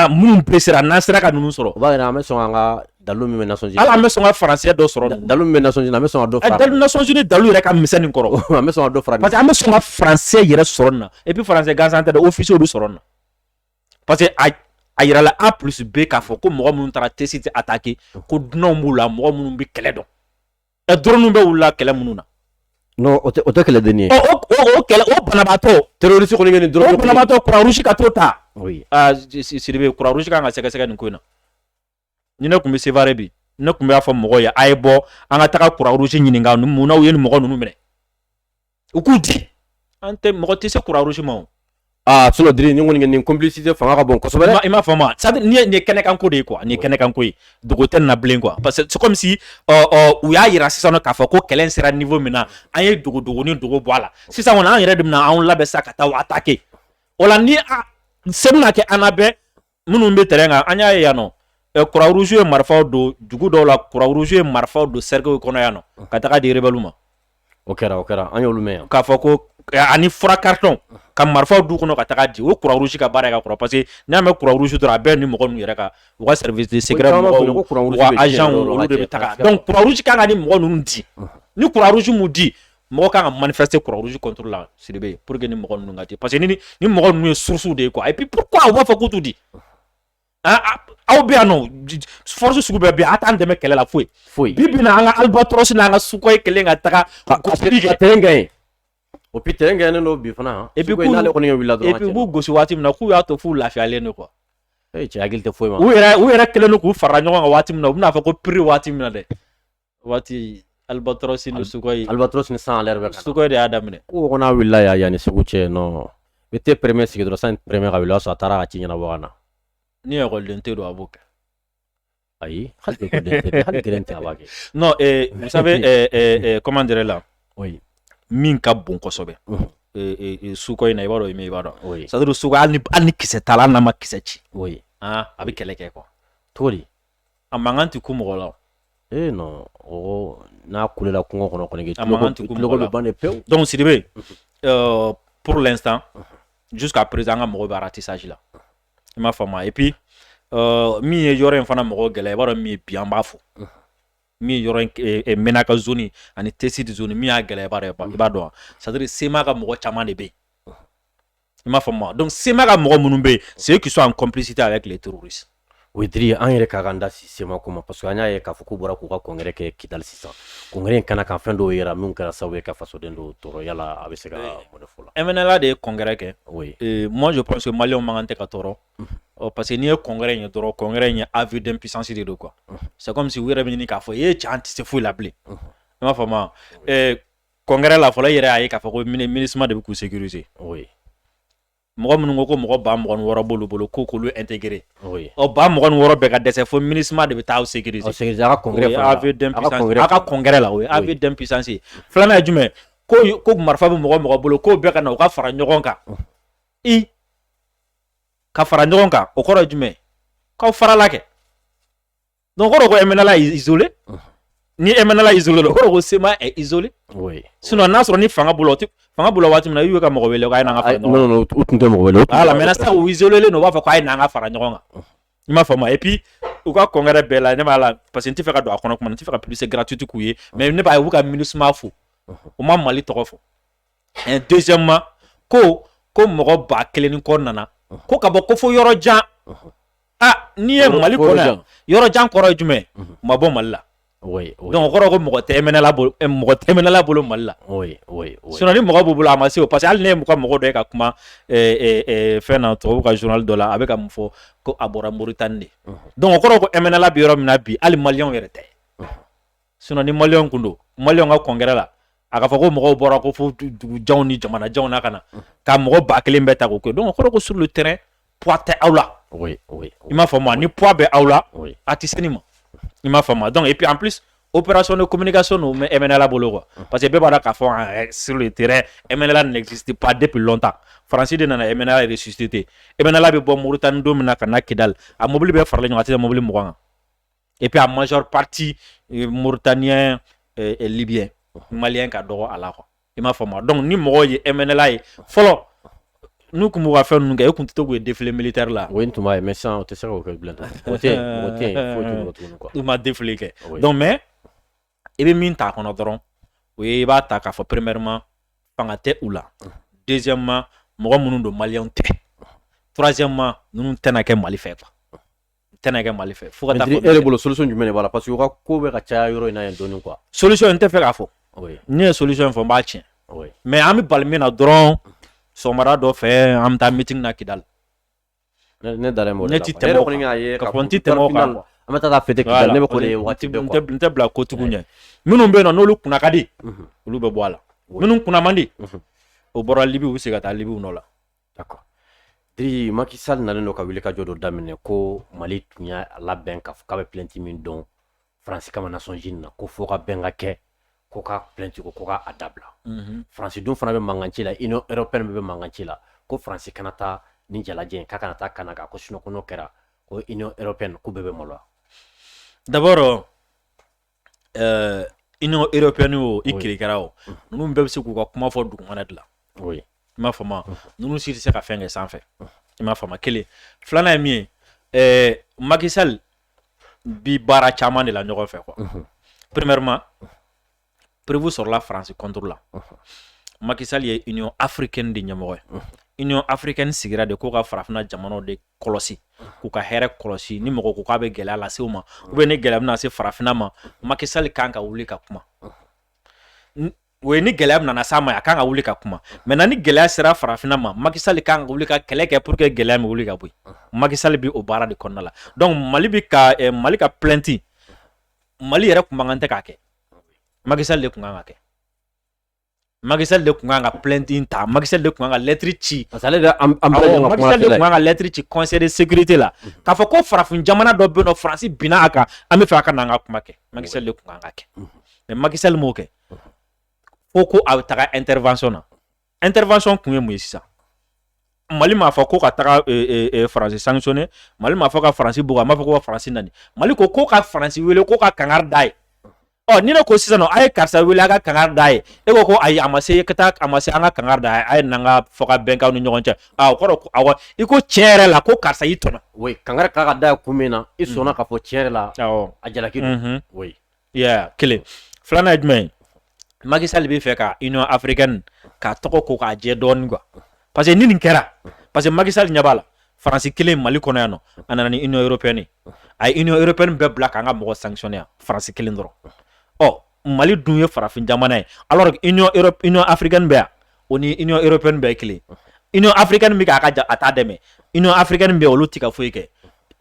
minnu blessera n'an sera ka ninnu sɔrɔ o b'a yira an bɛ sɔn an ka dalu min bɛ Nations Unies hali an bɛ sɔn ka faransɛ dɔ sɔrɔ dalu min bɛ Nations Unies an bɛ sɔn ka dɔ fara dalu Nations Unies dalu yɛrɛ ka misɛn nin kɔrɔ an bɛ sɔn ka dɔ fara parce que an bɛ sɔn ka faransɛ yɛrɛ sɔrɔ nin na et puis faransɛ gansan tɛ dɛ officier bɛ sɔrɔ nin na parce que a yirala A+B k'a fɔ ko mɔgɔ minnu taara tesi tɛ attaquer ko dunanw b'u la mɔgɔ minnu bɛ kɛlɛ dɔn drone bɛ wulila kɛlɛ minnu na non o tɛ kɛlɛdenni ye o kɛlɛ o banabaatɔ terroriste kɔni bɛ nin drone o banabaatɔ Croix Rouge ka t'o ta oui Sidibe Croix Rouge kan ka sɛgɛsɛgɛ nin ko in na ni ne tun bɛ Sevare bi ne tun b'a fɔ mɔgɔw ye a ye bɔ an ka taga Croix Rouge ɲininka mun na u ye nin mɔgɔ ninnu minɛ u k'u di mɔgɔ tɛ se Croix Rouge ma o sinon Diri ni kɔni nin complicité fanga ka bon kosɛbɛ dɛ i m'a faamu c'est à dire nin ye kɛnɛkanko de ye quoi nin ye kɛnɛkanko ye dogo tɛ nin na bilen quoi parce que c'est comme si u y'a yira sisan nɔ k'a fɔ ko kɛlɛ in sera niveau min na an ye dogo ni dogo bɔ a la sisan kɔni an yɛrɛ de bɛna anw labɛn sa ka taa attaquer o la ni se bɛna kɛ an na bɛɛ minnu bɛ terrain kan an y'a ye yan nɔ Croix Rouge ye marifaw don dugu dɔw la Croix Rouge ye marifaw don cercle kɔnɔ yan nɔ ka taga di rebelles ma o kɛra an y'olu mɛn yan k'a fɔ ko ani fura carton ka marifaw du kɔnɔ ka taga di o Croix Rouge ka baara ka kɔrɔ parce que n'i y'a mɛn Croix Rouge dɔrɔn a bɛɛ ni mɔgɔ ninnu yɛrɛ ka u ka service de secret mɔgɔw u ka agent olu de bɛ taga donc Croix Rouge kan ka ni mɔgɔ ninnu di ni Croix Rouge m'u di mɔgɔ kan ka manifester Croix Rouge contre la Sidibe pour que ni mɔgɔ ninnu ka di parce que ni mɔgɔ ninnu ye source de ye quoi et puis pourquoi u b'a fɔ k'u t'u di aw bɛ yan nɔ force sugu bɛɛ bɛ yen a t'an dɛmɛ kɛlɛ la foyi bi bi na an ka Albatros n'an ka Sukhoi kelen ka taga terrain gagné o puis terrain gagné n'o bi fana et puis b'u gosi waati min na k'u y'a to f'u lafiyalen don quoi cɛ hakili tɛ foyi ma u yɛrɛ kɛlen don k'u fara ɲɔgɔn kan waati min na u bɛna fɔ ko prix waati min na dɛ waati Albatros ni Sukhoi Albatros ni san alɛrɛ bɛ ka Sukhoi de y'a daminɛ ko kɔnɔ wulila yan ni Segu cɛ non i tɛ premier sigi dɔrɔn san premier ka wuli o y'a sɔrɔ a taara ka ci ɲɛnabɔ ka na ni ekɔliden tɛ don a b'o kɛ ayi hali ekɔliden tɛ hali kelen tɛ a b'a kɛ non vous savez comment dirais la oui min ka bon kosɛbɛ Sukhoi na i b'a dɔn i b'a dɔn c'est à dire Sukhoi hali ni kisɛ t'a la hali n'a ma kisɛ ci oui a bɛ kɛlɛ kɛ quoi cogo di a mankan tɛ ku mɔgɔ la non o n'a kulela kungo kɔnɔ kɔni a mankan tɛ ku mɔgɔ la bɛ ban de pewu donc Sidibe pour l'instant jusqu'à présent an ka mɔgɔw bɛ ratissage la i m'a faamu et puis min ye yɔrɔ in fana mɔgɔ gɛlɛya i b'a dɔn min ye bi an b'a fɔ min ye yɔrɔ in Menaka zone ani Tessit zone min y'a gɛlɛya i b'a dɔn c'est à dire Sema ka mɔgɔ caman de bɛ yen i m'a faamu donc Sema ka mɔgɔ minnu bɛ yen c'est eux qui sont en complicité avec les terroristes o Diri an yɛrɛ ka kan da Sema ko ma parce que an y'a ye k'a fɔ k'u bɔra k'u ka congrès kɛ Kidali sisan congrès in kana kan fɛn dɔw yera min kɛra sababu ye ka fasoden dɔw tɔɔrɔ yala a bɛ se ka mun de fɔ la MNLA de ye congrès kɛ oui moi je pense que Maliens man kan tɛ ka tɔɔrɔ parce que n'i ye congrès in ye dɔrɔn congrès in ye aveu d'impuissance de don quoi c'est comme si u yɛrɛ bɛ ɲini k'a fɔ cɛ an tɛ se foyi la bilen i m'a faamu congrès la fɔlɔ i yɛrɛ y'a ye k'a fɔ ko MINUSMA de bɛ k'u sécuriser oui mɔgɔ minnu ko ko mɔgɔ 26,000 b'olu bolo ko k'olu intégrer oui 26,000 bɛɛ ka dɛsɛ fo MINUSMA de bɛ taa aw sécuriser a ka congrès fana aveu d'impuissance a ka congrès la o ye aveu d'impuissance ye filanan ye jumɛn ko marifa bɛ mɔgɔ bolo k'o bɛɛ ka na u ka fara ɲɔgɔn kan ka fara ɲɔgɔn kan o kɔrɔ ye jumɛn k'aw farala kɛ donc o kɔrɔ ko MNLA est isolé ni MNLA isolé o kɔrɔ ko Sema est isolé oui sinon n'a sɔrɔ ni fanga bolo waati min na i y'u ka mɔgɔ wele k'a ye n'an ka fara ɲɔgɔn kan non u tun tɛ mɔgɔ wele voilà maintenant sisan u isolé no u b'a fɔ k'a ye n'an ka fara ɲɔgɔn kan i m'a faamu et puis u ka congrès bɛɛ la ne b'a la parce que n tɛ fɛ ka don a kɔnɔ kuma na n tɛ fɛ ka publicité gratuite k'u ye mais ne b'a ye u ka MINUSMA fo u ma Mali tɔgɔ fɔ et deuxièmement ko mɔgɔ 1000 ni kɔ nana ko ka bɔ ko fo yɔrɔ jan n'i ye Mali kɔnɔ yan yɔrɔ jan kɔrɔ ye jumɛn u ma bɔ Mali la donc o kɔrɔ ko mɔgɔ tɛ MNLA bolo Mali la sinon ni mɔgɔ b'u bolo a ma se o parce que hali ne ye ka mɔgɔ dɔ ye ka kuma fɛn na tubabu ka journal dɔ la a bɛ ka mun fɔ ko a bɔra Mauritanie de donc o kɔrɔ ko MNLA bɛ yɔrɔ min na bi hali Maliens yɛrɛ tɛ sinon ni Maliens kun don Maliens ka congrès la a ka fɔ ko mɔgɔw bɔra ko fo dugujanw ni jamanajanw na ka na ka mɔgɔ 1000 bɛɛ ta k'o kɛ donc o kɔrɔ ko sur le terrain poids tɛ aw la i m'a faamu ni poids bɛ aw la a tɛ se nin ma i m'a faamu donc et puis en plus opération de communication no mais MNLA bolo quoi parce que bɛɛ b'a dɔn k'a fɔ sur le terrain MNLA n'existe pas depuis longtemps Fransi de nana MNLA ressuscité MNLA bɛ bɔ Mauritanie don min na ka na Kidal a mobile bɛɛ faralen ɲɔgɔn kan a tɛ tɛmɛ mobile 20 kan et puis a majeure partie mauritanien et libyen malien ka dɔgɔ a la quoi i m'a faamu donc ni mɔgɔw ye MNLA ye fɔlɔ nous comme on va faire nous gars on tente de défilé militaire là oui tu m'as mais ça on te sait que blanc faut quoi tu m'as défilé donc mais et bien min ta kono doron oui ba ta ka fo premièrement fangate ou là deuxièmement mɔgɔ minnu do malien tɛ troisièmement nous tena ke mali fait quoi tena ke mali fait faut ka ta fo ele bolo solution jumɛn bala parce que o ka ko bɛ ka caya yɔrɔ ina yan doni quoi solution n tɛ fɛ ka fɔ oui ni solution fɔ n b'a tiɲɛ oui mais an bɛ bali min na dɔrɔn sɔgɔmada dɔ fɛ an bɛ taa meeting na Kidal ne dalen m'o ne ti tɛmɛ o kan ka fɔ n ti tɛmɛ o kan an bɛ taa fête Kidal ne bɛ ko de waati bɛɛ quoi n tɛ bila ko tugu ɲɛ minnu bɛ yen nɔ n'olu kunna ka di olu bɛ bɔ a la minnu kunna man di o bɔra Libi u bɛ se ka taa Libi nɔ la d'accord Diri Macky Sall nalen do ka wuli ka jɔ dɔ daminɛ ko Mali tun y'a labɛn k'a fɔ k'a bɛ plainte min dɔn France kama Nations Unies na ko fo ka bɛn ka kɛ ko ka plainte ko ka a dabila France dun fana bɛ mankan ci la Union européenne bɛ mankan ci la ko France kana taa ni jalajɛ k'a kana taa Kanaga ko sinon ko n'o kɛra ko Union européenne ko bɛɛ bɛ maloya d'abord Union européenne o i kirikara o ninnu bɛɛ bɛ se k'u ka kuma fɔ dugumana de la oui i m'a faamu ninnu si tɛ se ka fɛn kɛ sanfɛ i m'a faamu kelen filanan ye min ye Macky Sall bi baara caman de la ɲɔgɔn fɛ quoi premièrement prévu sɔrɔla France contre la Macky Sall ye Union africaine de ɲɛmɔgɔ ye Union africaine sigira de ko ka farafina jamanaw de kɔlɔsi k'u ka hɛrɛ kɔlɔsi ni mɔgɔ ko k'a bɛ gɛlɛya lase u ma ou bien ni gɛlɛya bɛna se farafina ma Macky Sall kan ka wuli ka kuma o ye ni gɛlɛya nana s'a ma a kan ka wuli ka kuma maintenant ni gɛlɛya sera farafina ma Macky Sall kan ka wuli ka kɛlɛ kɛ pour que gɛlɛya bɛ wuli ka bɔ yen Macky Sall bi o baara de kɔnɔna la donc Mali ka plainte Mali yɛrɛ kun man kan tɛ k'a kɛ Macky Sall de kun kan ka kɛ Macky Sall de kun kan ka plainte in ta Macky Sall de kun kan ka lettre ci parce que ale de Macky Sall de kun kan ka lettre ci conseil de sécurité la k'a fɔ ko farafin jamana dɔ bɛ yen nɔ France binna a kan an bɛ fɛ a ka n'an ka kuma kɛ Macky Sall de kun kan ka kɛ mais Macky Sall m'o kɛ fo ko a bɛ taga intervention na intervention kun ye mun ye sisan Mali m'a fɔ ko ka taga France sanctionné Mali m'a fɔ ka France buga m'a fɔ ko ka France nani Mali ko ka France wele ko ka kangari da ye ni ne ko sisan nɔ a ye karisa wele a ka kangari da ye e ko ko ayi a ma se an ka kangari da ye a ye n'an ka fɔ ka bɛnkanw ni ɲɔgɔn cɛ o kɔrɔ ko awɔ i ko tiɲɛ yɛrɛ la ko karisa y'i tɔnɔ oui kangari k'a ka da ye kun min na i sɔnna k'a fɔ tiɲɛ yɛrɛ la a jalaki don oui kelen filanan ye jumɛn ye Macky Sall bɛ fɛ ka Union africaine k'a tɔgɔ ko k'a jɛ dɔɔnin quoi parce que ni nin kɛra parce que Macky Sall ɲɛ b'a la France kelen Mali kɔnɔ yan nɔ a nana ni Union européenne a ye Union européenne bɛɛ bila k'an ka mɔgɔ sanctionner yan France kelen dɔrɔn Mali dun ye farafin jamana ye alors que Union africaine bɛ yan o ni Union européenne bɛɛ ye kelen Union africaine bɛ k'a ka a t'a dɛmɛ Union africaine bɛ olu ti ka foyi kɛ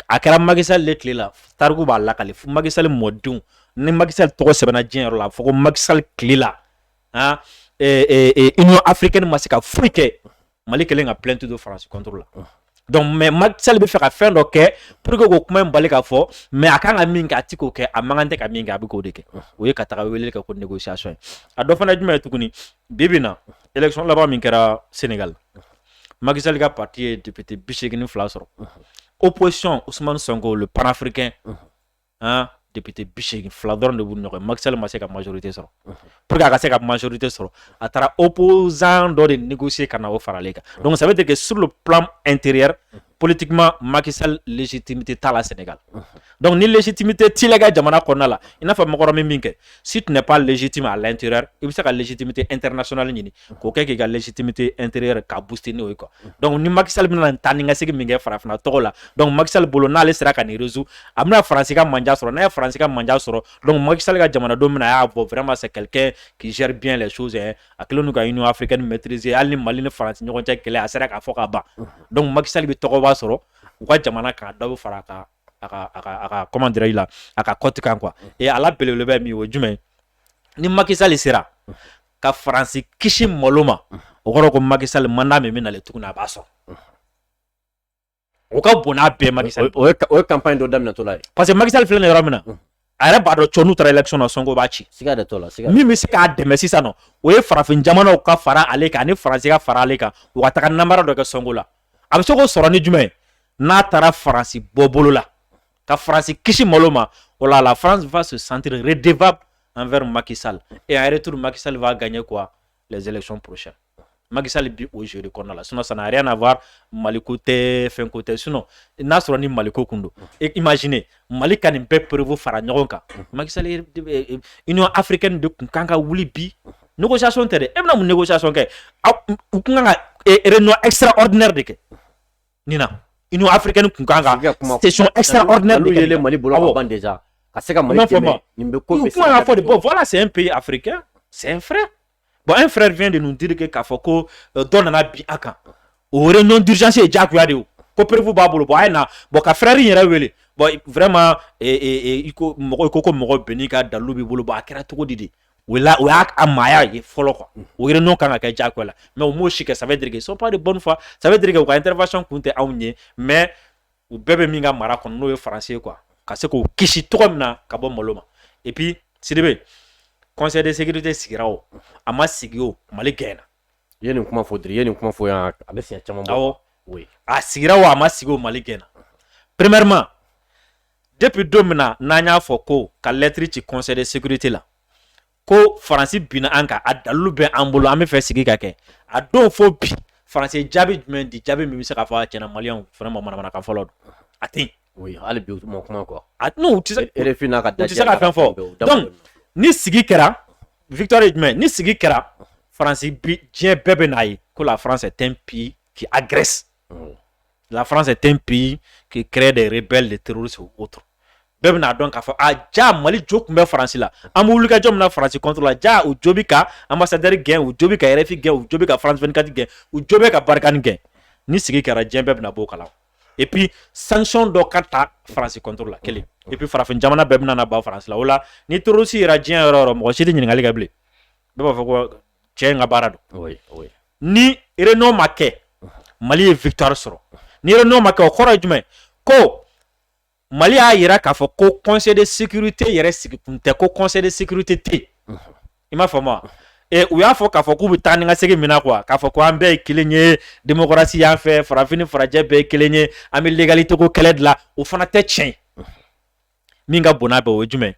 a kɛra Macky Sall le tile la tariku b'a lakali Macky Sall mɔdenw ni Macky Sall tɔgɔ sɛbɛnna diɲɛ yɔrɔ la a fɔ ko Macky Sall tile la Union africaine ma se ka foyi kɛ Mali kelen ka plainte de France contre la donc mais Macky Sall bɛ fɛ ka fɛn dɔ kɛ pour que k'o kuma in bali ka fɔ mais a kan ka min kɛ a ti k'o kɛ a man kan tɛ ka min kɛ a bɛ k'o de kɛ o ye ka taga wele kɛ ko négociation ye a dɔ fana jumɛn ye tuguni bi bi na élection laban min kɛra Sénégal Macky Sall ka parti ye député 82 sɔrɔ opposition Ousmane Sonko le panafricain député 82 dɔrɔn de b'u ni ɲɔgɔn Macky Sall ma se ka majorité sɔrɔ pour que a ka se ka majorité sɔrɔ a taara opposant dɔ de négocier ka na o faralen kan donc ça veut dire que sur le plan intérieur politiquement Macky Sall légitimité t'a la Sénégal donc ni légitimité t'i la ka jamana kɔnɔna la i n'a fɔ mɔgɔ min min kɛ si tu n'es pas légitime à l'intérieur i bɛ se ka légitimité internationale ɲini k'o kɛ k'i ka légitimité intérieure ka booster n'o ye quoi donc ni Macky Sall bɛna taa ni ka segin min kɛ farafinna tɔgɔ la donc Macky Sall bolo n'ale sera ka nin résoudre a bɛna France ka manja sɔrɔ n'a ye France ka manja sɔrɔ donc Macky Sall ka jamanadenw bɛna y'a bɔ vraiment c'est quelqu'un qui gère bien les choses a kɛlen don ka Union africaine maîtriser hali ni Mali ni France ɲɔgɔn cɛ kɛlɛ a sera k'a fɔ ka ban donc Macky Sall bɛ tɔgɔba sɔrɔ u ka jamana k'a dɔ fara a ka comment dirais-je la a ka cote kan quoi et ala belebeleba min o jumɛn ni Macky Sall sera ka France kisi malo ma o kɔrɔ ko Macky Sall mandat min bɛ nalen tuguni a b'a sɔrɔ o ka bon n'a bɛɛ Macky Sall o ye campagne dɔ daminɛ to la ye parce que Macky Sall filɛ nin yɔrɔ min na a yɛrɛ b'a dɔn cɔ n'u taara élection na Sonko b'a ci siga de t'o la siga min bɛ se k'a dɛmɛ sisan nɔ o ye farafin jamanaw ka fara ale kan ani Faransi ka fara ale kan u ka taga namara dɔ kɛ Sonko la a bɛ se k'o sɔrɔ ni jumɛn ye n'a taara Faransi bɔ bolo la ka Faransi kisi malo ma o la France va se sentir redevable envers Macky Sall et en retour Macky Sall va gagner quoi les élections prochaines. Macky Sall bi au jeu de kɔnɔna la sinon ça n'a rien à voir Mali ko tɛ fɛn ko tɛ sinon n'a sɔrɔ ni Mali ko kun don imaginez Mali ka nin bɛɛ preuve fara ɲɔgɔn kan Macky Sall Union africaine de kun kan ka wuli bi négociation tɛ dɛ e bɛna mun négociation kɛ u kun kan ka réunion extraordinaire de kɛ nin na Union africaine kun kan ka session extraordinaire de kɛ Mali bolo avant déjà ka se ka Mali tɛmɛ nin bɛ ko bɛ bon voilà c'est un pays africain c'est un frère. Bon, un frère vient de nous dire que Kafoko donne un bi aka. Au réunion d'urgence et Jack Yadio. Coopérez-vous babolo. Bon, bon, ka frère y est bon, vraiment, iko moko moko benika dalubi bolo ba kera toko didi. Ou là, ou a maya y follow quoi. Ou réunion kanga ka Jack wala. Mais au mot chic, ça veut dire qu'ils sont pas de bonne foi. Ça veut dire que intervention compte aunye, mais ou bébé minga mara kon no français quoi. Kasi ko kishi toko na kabo moloma. Et puis, Sidibé. Conseil de sécurité sigira o a ma sigi o Mali gɛnna ye nin kuma fɔ diri ye nin kuma fɔ yan a bɛ siɲɛ caman bɔ awɔ oui a sigira o a ma sigi o Mali gɛnna premièrement depuis don min na n'an y'a fɔ ko ka lettre ci conseil de sécurité la ko Faransi binna an kan a dalilu bɛ an bolo an bɛ fɛ sigi ka kɛ a don fo bi Faransi jaabi jumɛn di jaabi min bɛ se k'a fɔ a tiɲɛna maliyɛnw vraiment manamanakan fɔlɔ don a tɛ yen oui hali bi u ma kuma quoi a non u tɛ se RFI n'a ka u tɛ se ka fɛn fɔ donc ni sigi kɛra victoire est jumɛn ni sigi kɛra Faransi bi diɲɛ bɛɛ bɛ n'a ye ko la France est un pays qui agresse la France est un pays qui crée des rebelles des terroristes ou autres bɛɛ bɛ n'a dɔn k'a fɔ a ja Mali jo tun bɛ Faransi la an bɛ wuli ka jɔ min na Faransi contre la ja u jo bɛ ka ambassadeur gɛn u jo bɛ ka RFI gɛn u jo bɛ ka France 24 gɛn u jo bɛ ka Barkhane gɛn ni sigi kɛra diɲɛ bɛɛ bɛ na bɔ o kalama et puis sanction dɔ ka ta Faransi contre la kelen et puis farafin jamana bɛɛ bɛna na ban Faransi la o la ni terroriste yɛrɛ diɲɛ yɔrɔ o yɔrɔ mɔgɔ si tɛ ɲininkali kɛ bilen bɛɛ b'a fɔ ko cɛ in ka baara don ni réunion ma kɛ Mali ye victoire sɔrɔ ni réunion ma kɛ o kɔrɔ ye jumɛn ko Mali y'a yira k'a fɔ ko conseil de sécurité yɛrɛ sigi kun tɛ ko conseil de sécurité tɛ i m'a faamu wa u y'a fɔ k'a fɔ k'u bɛ taa ni ka segin min na quoi k'a fɔ ko an bɛɛ ye kelen ye démocratie y'an fɛ farafin ni farajɛ bɛɛ ye kelen ye an bɛ légalité ko kɛlɛ dilan o fana tɛ tiɲɛ ye min ka bon n'a bɛɛ o ye jumɛn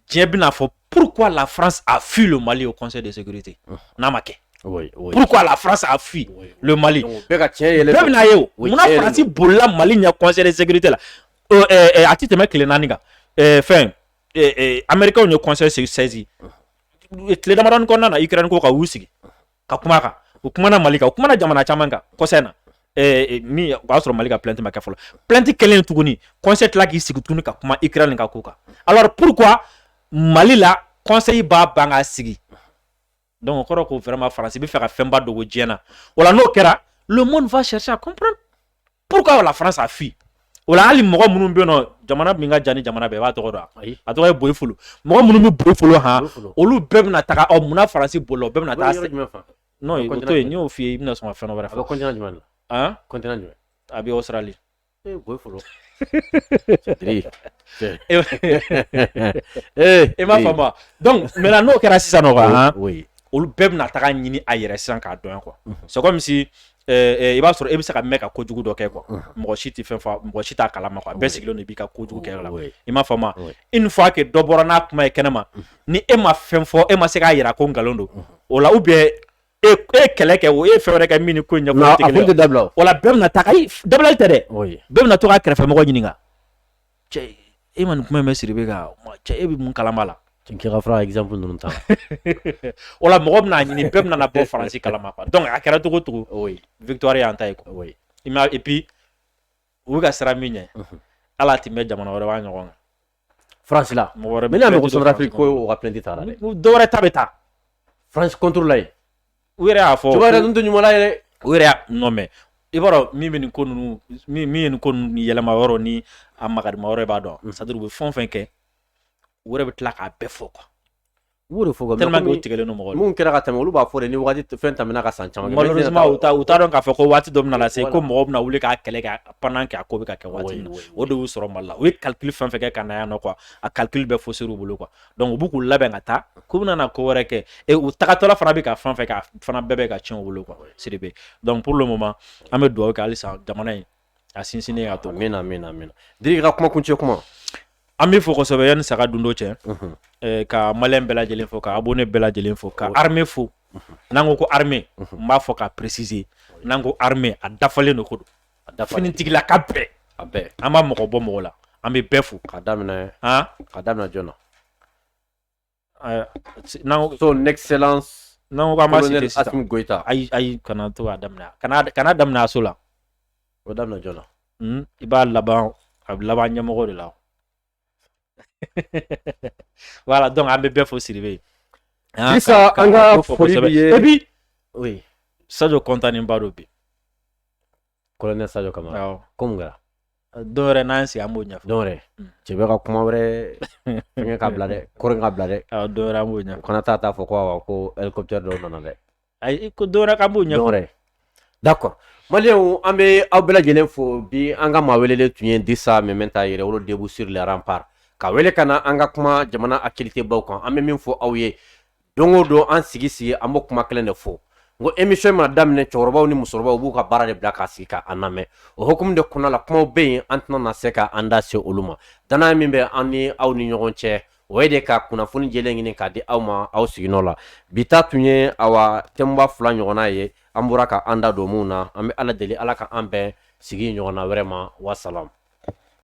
diɲɛ bɛna fɔ pourquoi la France a fui le Mali au conseil de sécurité n'a ma kɛ pourquoi la France a fui le Mali bɛɛ bɛna ye o munna Faransi bolila Mali ɲɛ conseil de sécurité la a ti tɛmɛ tile 4 kan fɛn américains ye conseil saisi tile damadɔni kɔnɔna na Ukraine ko ka u sigi ka kuma kan u kumana Mali kan u kumana jamana caman kan kɔsɛn na min o b'a sɔrɔ Mali ka plainte ma kɛ fɔlɔ plainte kɛlen tuguni conseil tila k'i sigi tuguni ka kuma Ukraine ka ko kan alors pourquoi Mali la conseil b'a ban k'a sigi donc o kɔrɔ ko vraiment Faransi bɛ fɛ ka fɛnba dogo diɲɛ na o la n'o kɛra le monde va chercher à comprendre pourquoi la France a fui o la hali mɔgɔ minnu bɛ yen nɔ jamana min ka jan ni jamana bɛɛ i b'a tɔgɔ dɔn a tɔgɔ ye Boyifolo mɔgɔ minnu bɛ Boyifolo han olu bɛɛ bɛna taga munna Faransi bolila o bɛɛ bɛna taa non o to yen n y'o f'i ye i bɛna sɔn ka fɛn wɛrɛ fɔ a bɛ continent jumɛn la continent jumɛn a bɛ Australie Boyifolo i m'a faamu wa donc maintenant n'o kɛra sisan nɔ quoi olu bɛɛ bɛna taga ɲini a yɛrɛ sisan k'a dɔn quoi c'est comme si i b'a sɔrɔ e bɛ se ka mɛn ka kojugu dɔ kɛ quoi mɔgɔ si tɛ fɛn fɔ mɔgɔ si t'a kalama quoi bɛɛ sigilen don i b'i ka kojugu kɛ la i m'a faamu une fois que dɔ bɔra n'a kuma ye kɛnɛma ni e ma fɛn fɔ e ma se k'a yira ko nkalon don o la ou bien e kɛlɛ kɛ o e fɛn wɛrɛ kɛ min ni ko in ɲɛfɔ tɛ kelen o la bɛɛ bɛna taga dabilali tɛ dɛ bɛɛ bɛna to k'a kɛrɛfɛ mɔgɔ ɲininka cɛ e ma nin kuma in bɛ Sidibe kan cɛ e bɛ mun kalama la k'i ka fara exemple ninnu ta o la mɔgɔ bɛna ɲini bɛɛ bɛna bɔ Faransi kalama quoi donc a kɛra cogo o cogo victoire y'an ta ye quoi i ma et puis u bɛ ka siran min ɲɛ ala tɛ mɛn jamana wɛrɛ b'a ɲɔgɔn kan France la mɔgɔ wɛrɛ bɛ n'a mɔgɔ Centrafrique ko o ka plainte ta la dɛ dɔ wɛrɛ ta bɛ taa France contre la ye u yɛrɛ y'a fɔ cogo yɛrɛ ninnu tɛ ɲuman la yɛrɛ u yɛrɛ y'a non mais i b'a dɔn min bɛ nin ko ninnu min ye nin ko ninnu yɛlɛma yɔrɔ ni a magadima yɔrɔ i b'a dɔn c'est à dire u bɛ fɛn o fɛn kɛ u yɛrɛ bɛ tila k'a bɛɛ fɔ quoi Wuri fogo tellement que o tigɛlen no mɔgɔ la mun kɛra ka tɛmɛ olu b'a fɔ de ni wagati fɛn tɛmɛna ka san caman malheureusement u t'a dɔn k'a fɔ ko waati dɔ bɛna na se ko mɔgɔ bɛna wuli k'a kɛlɛ kɛ pendant que a ko bɛ ka kɛ waati min na o de y'u sɔrɔ Mali la u ye calcul fɛn fɛn kɛ ka na yan nɔ quoi a calcul bɛɛ fausser u bolo quoi donc u b'u k'u labɛn ka taa k'u bɛna na ko wɛrɛ kɛ et u tagatɔla fana bɛ ka fɛn fɛn kɛ fana bɛɛ bɛ ka tiɲɛ u bolo quoi Sidibe donc pour le moment an bɛ dugawu kɛ halisa jamana in a sinsinnen ka to amina Diri ka kuma kuncɛ kuma an bɛ fɔ kosɛbɛ yanni saga dundo cɛ ka maliyɛn bɛɛ lajɛlen fɔ ka abonné bɛɛ lajɛlen fɔ ka armée fo n'an ko ko armée n b'a fɔ ka préciser n'an ko armée a dafalen don ko don finitigilaka bɛɛ a bɛɛ an b'a mɔgɔ bɔ mɔgɔ la an bɛ bɛɛ fo ka daminɛ jɔn na son excellence n'an ko k'an b'a citer sisan Assimi Goïta ayi kana to k'a daminɛ kana daminɛ a so la o daminɛ jɔn i b'a laban a bɛ laban ɲɛmɔgɔ de la voilà donc an bɛ bɛɛ fo Sidibe Isa an ka foli b'i ye et puis oui Sadio kɔntanenba dɔ bi colonel Sadio Kamara ko mun kɛra don wɛrɛ n'an sigi an b'o ɲɛfɔ don wɛrɛ cɛ bɛ ka kuma wɛrɛ fɛngɛ ka bila dɛ kɔrɔ ka bila dɛ don wɛrɛ an b'o ɲɛfɔ kana taa fɔ ko awa ko hélicoptère dɔw nana dɛ ayi ko don wɛrɛ k'an b'o ɲɛfɔ don wɛrɛ d'accord maliyɛnw an bɛ aw bɛɛ lajɛlen fo bi an ka maa welelen tun ye Disa Mementa Yɛrɛwolo debout sur les remparts ka wele ka na an ka kuma jamana actualité baw kan an bɛ min fɔ aw ye don o don an sigi an b'o kuma kelen de fɔ n ko émission mana daminɛ cɛkɔrɔbaw ni musokɔrɔbaw b'u ka baara de bila k'a sigi ka an lamɛn o hukumu de kɔnɔna la kumaw bɛ yen an tɛna na se ka an da se olu ma danaya min bɛ an ni aw ni ɲɔgɔn cɛ o ye de ka kunnafoni jɛlen ɲini k'a di aw ma aw siginɔ la bi ta tun ye awa thème 2 ɲɔgɔnna ye an bɔra ka an da don mun na an bɛ ala deli ala ka an bɛn sigi ɲɔgɔnna wɛrɛ ma wasalam